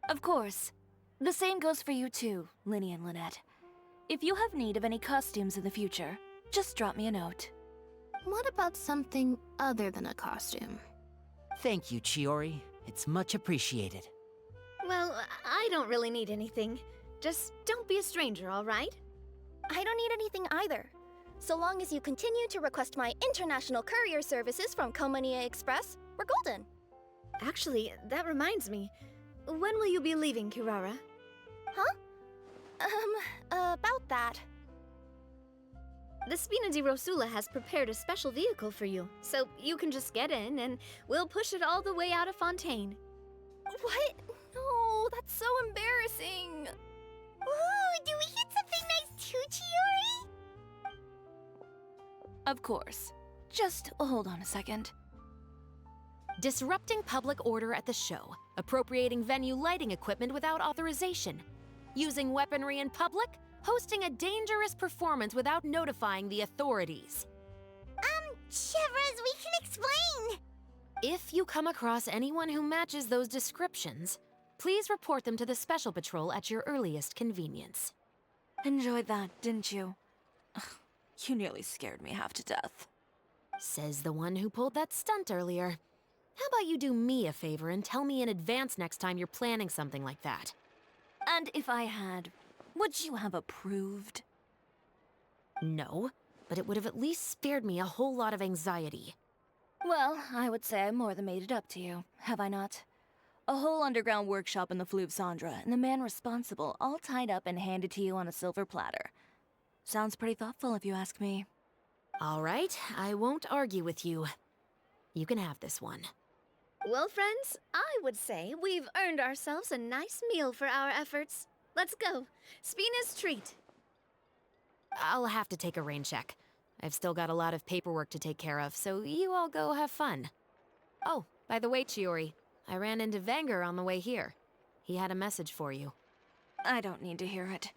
Of course. The same goes for you too, Linny and Lynette. If you have need of any costumes in the future, just drop me a note. What about something other than a costume? Thank you, Chiori. It's much appreciated. Well, I don't really need anything. Just don't be a stranger, all right? I don't need anything either. So long as you continue to request my international courier services from Komania Express, we're golden. Actually, that reminds me. When will you be leaving, Kirara? Huh? About that. The Spina di Rosula has prepared a special vehicle for you, so you can just get in and we'll push it all the way out of Fontaine. What? No, that's so embarrassing. Ooh, do we get something nice too, Chiori? Of course. Just hold on a second. Disrupting public order at the show, appropriating venue lighting equipment without authorization, using weaponry in public, hosting a dangerous performance without notifying the authorities. Chevras, we can explain! If you come across anyone who matches those descriptions, please report them to the Special Patrol at your earliest convenience. Enjoyed that, didn't you? Ugh, you nearly scared me half to death. Says the one who pulled that stunt earlier. How about you do me a favor and tell me in advance next time you're planning something like that? And if I had, would you have approved? No, but it would have at least spared me a whole lot of anxiety. Well, I would say I more than made it up to you, have I not? A whole underground workshop in the Fleuve Cendra, and the man responsible all tied up and handed to you on a silver platter. Sounds pretty thoughtful if you ask me. All right, I won't argue with you. You can have this one. Well, friends, I would say we've earned ourselves a nice meal for our efforts. Let's go. Spina's treat. I'll have to take a rain check. I've still got a lot of paperwork to take care of, so you all go have fun. Oh, by the way, Chiori, I ran into Wenger on the way here. He had a message for you. I don't need to hear it.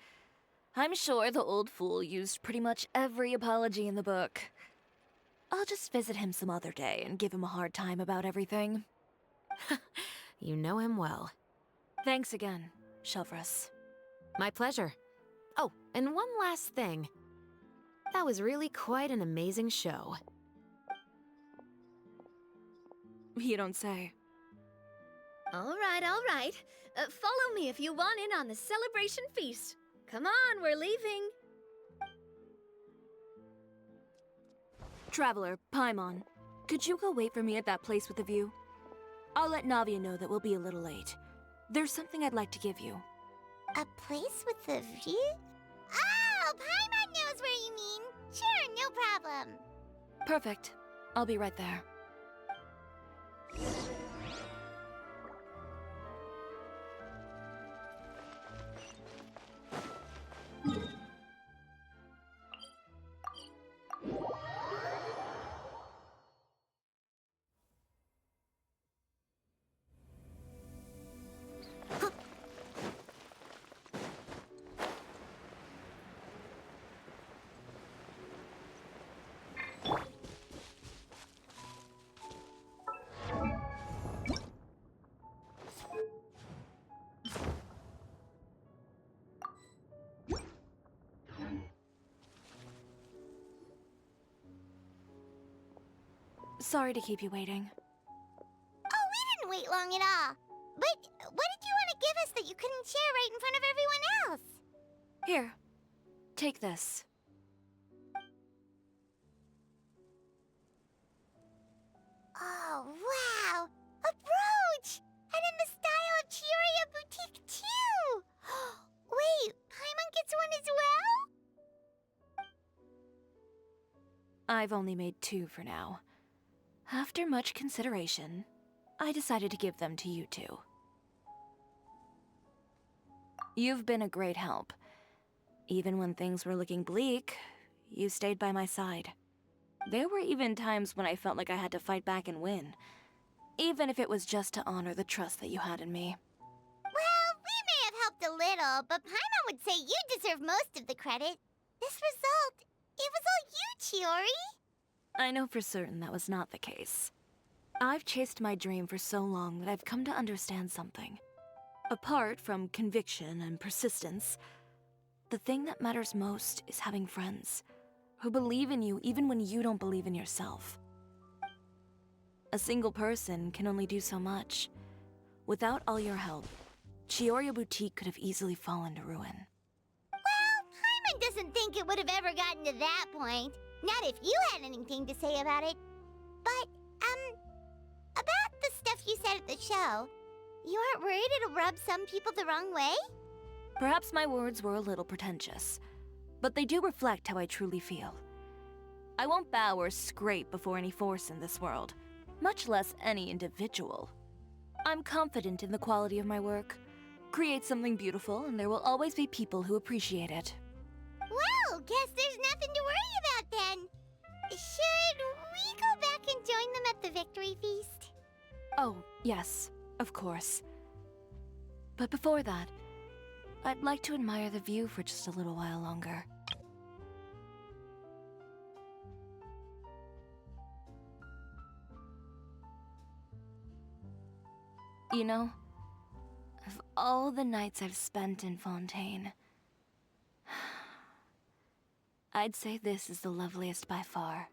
I'm sure the old fool used pretty much every apology in the book. I'll just visit him some other day and give him a hard time about everything. You know him well. Thanks again, Shelvrus. My pleasure. Oh, and one last thing. That was really quite an amazing show. You don't say. All right, all right. Follow me if you want in on the celebration feast. Come on, we're leaving. Traveler, Paimon, could you go wait for me at that place with the view? I'll let Navia know that we'll be a little late. There's something I'd like to give you. A place with a view? Oh, Paimon knows where you mean. Sure, no problem. Perfect. I'll be right there. Sorry to keep you waiting. Oh, we didn't wait long at all. But what did you want to give us that you couldn't share right in front of everyone else? Here, take this. Oh, wow! A brooch! And in the style of Chiori Boutique, too! Wait, Paimon gets one as well? I've only made 2 for now. After much consideration, I decided to give them to you two. You've been a great help. Even when things were looking bleak, you stayed by my side. There were even times when I felt like I had to fight back and win, even if it was just to honor the trust that you had in me. Well, we may have helped a little, but Paimon would say you deserve most of the credit. This result, it was all you, Chiori. I know for certain that was not the case. I've chased my dream for so long that I've come to understand something. Apart from conviction and persistence, the thing that matters most is having friends who believe in you even when you don't believe in yourself. A single person can only do so much. Without all your help, Chiori Boutique could have easily fallen to ruin. Well, Paimon doesn't think it would have ever gotten to that point. Not if you had anything to say about it. But, about the stuff you said at the show, you aren't worried it'll rub some people the wrong way? Perhaps my words were a little pretentious, but they do reflect how I truly feel. I won't bow or scrape before any force in this world, much less any individual. I'm confident in the quality of my work. Create something beautiful, and there will always be people who appreciate it. Well, guess there's nothing to worry about then. Should we go back and join them at the victory feast? Oh, yes, of course. But before that, I'd like to admire the view for just a little while longer. You know, of all the nights I've spent in Fontaine, I'd say this is the loveliest by far.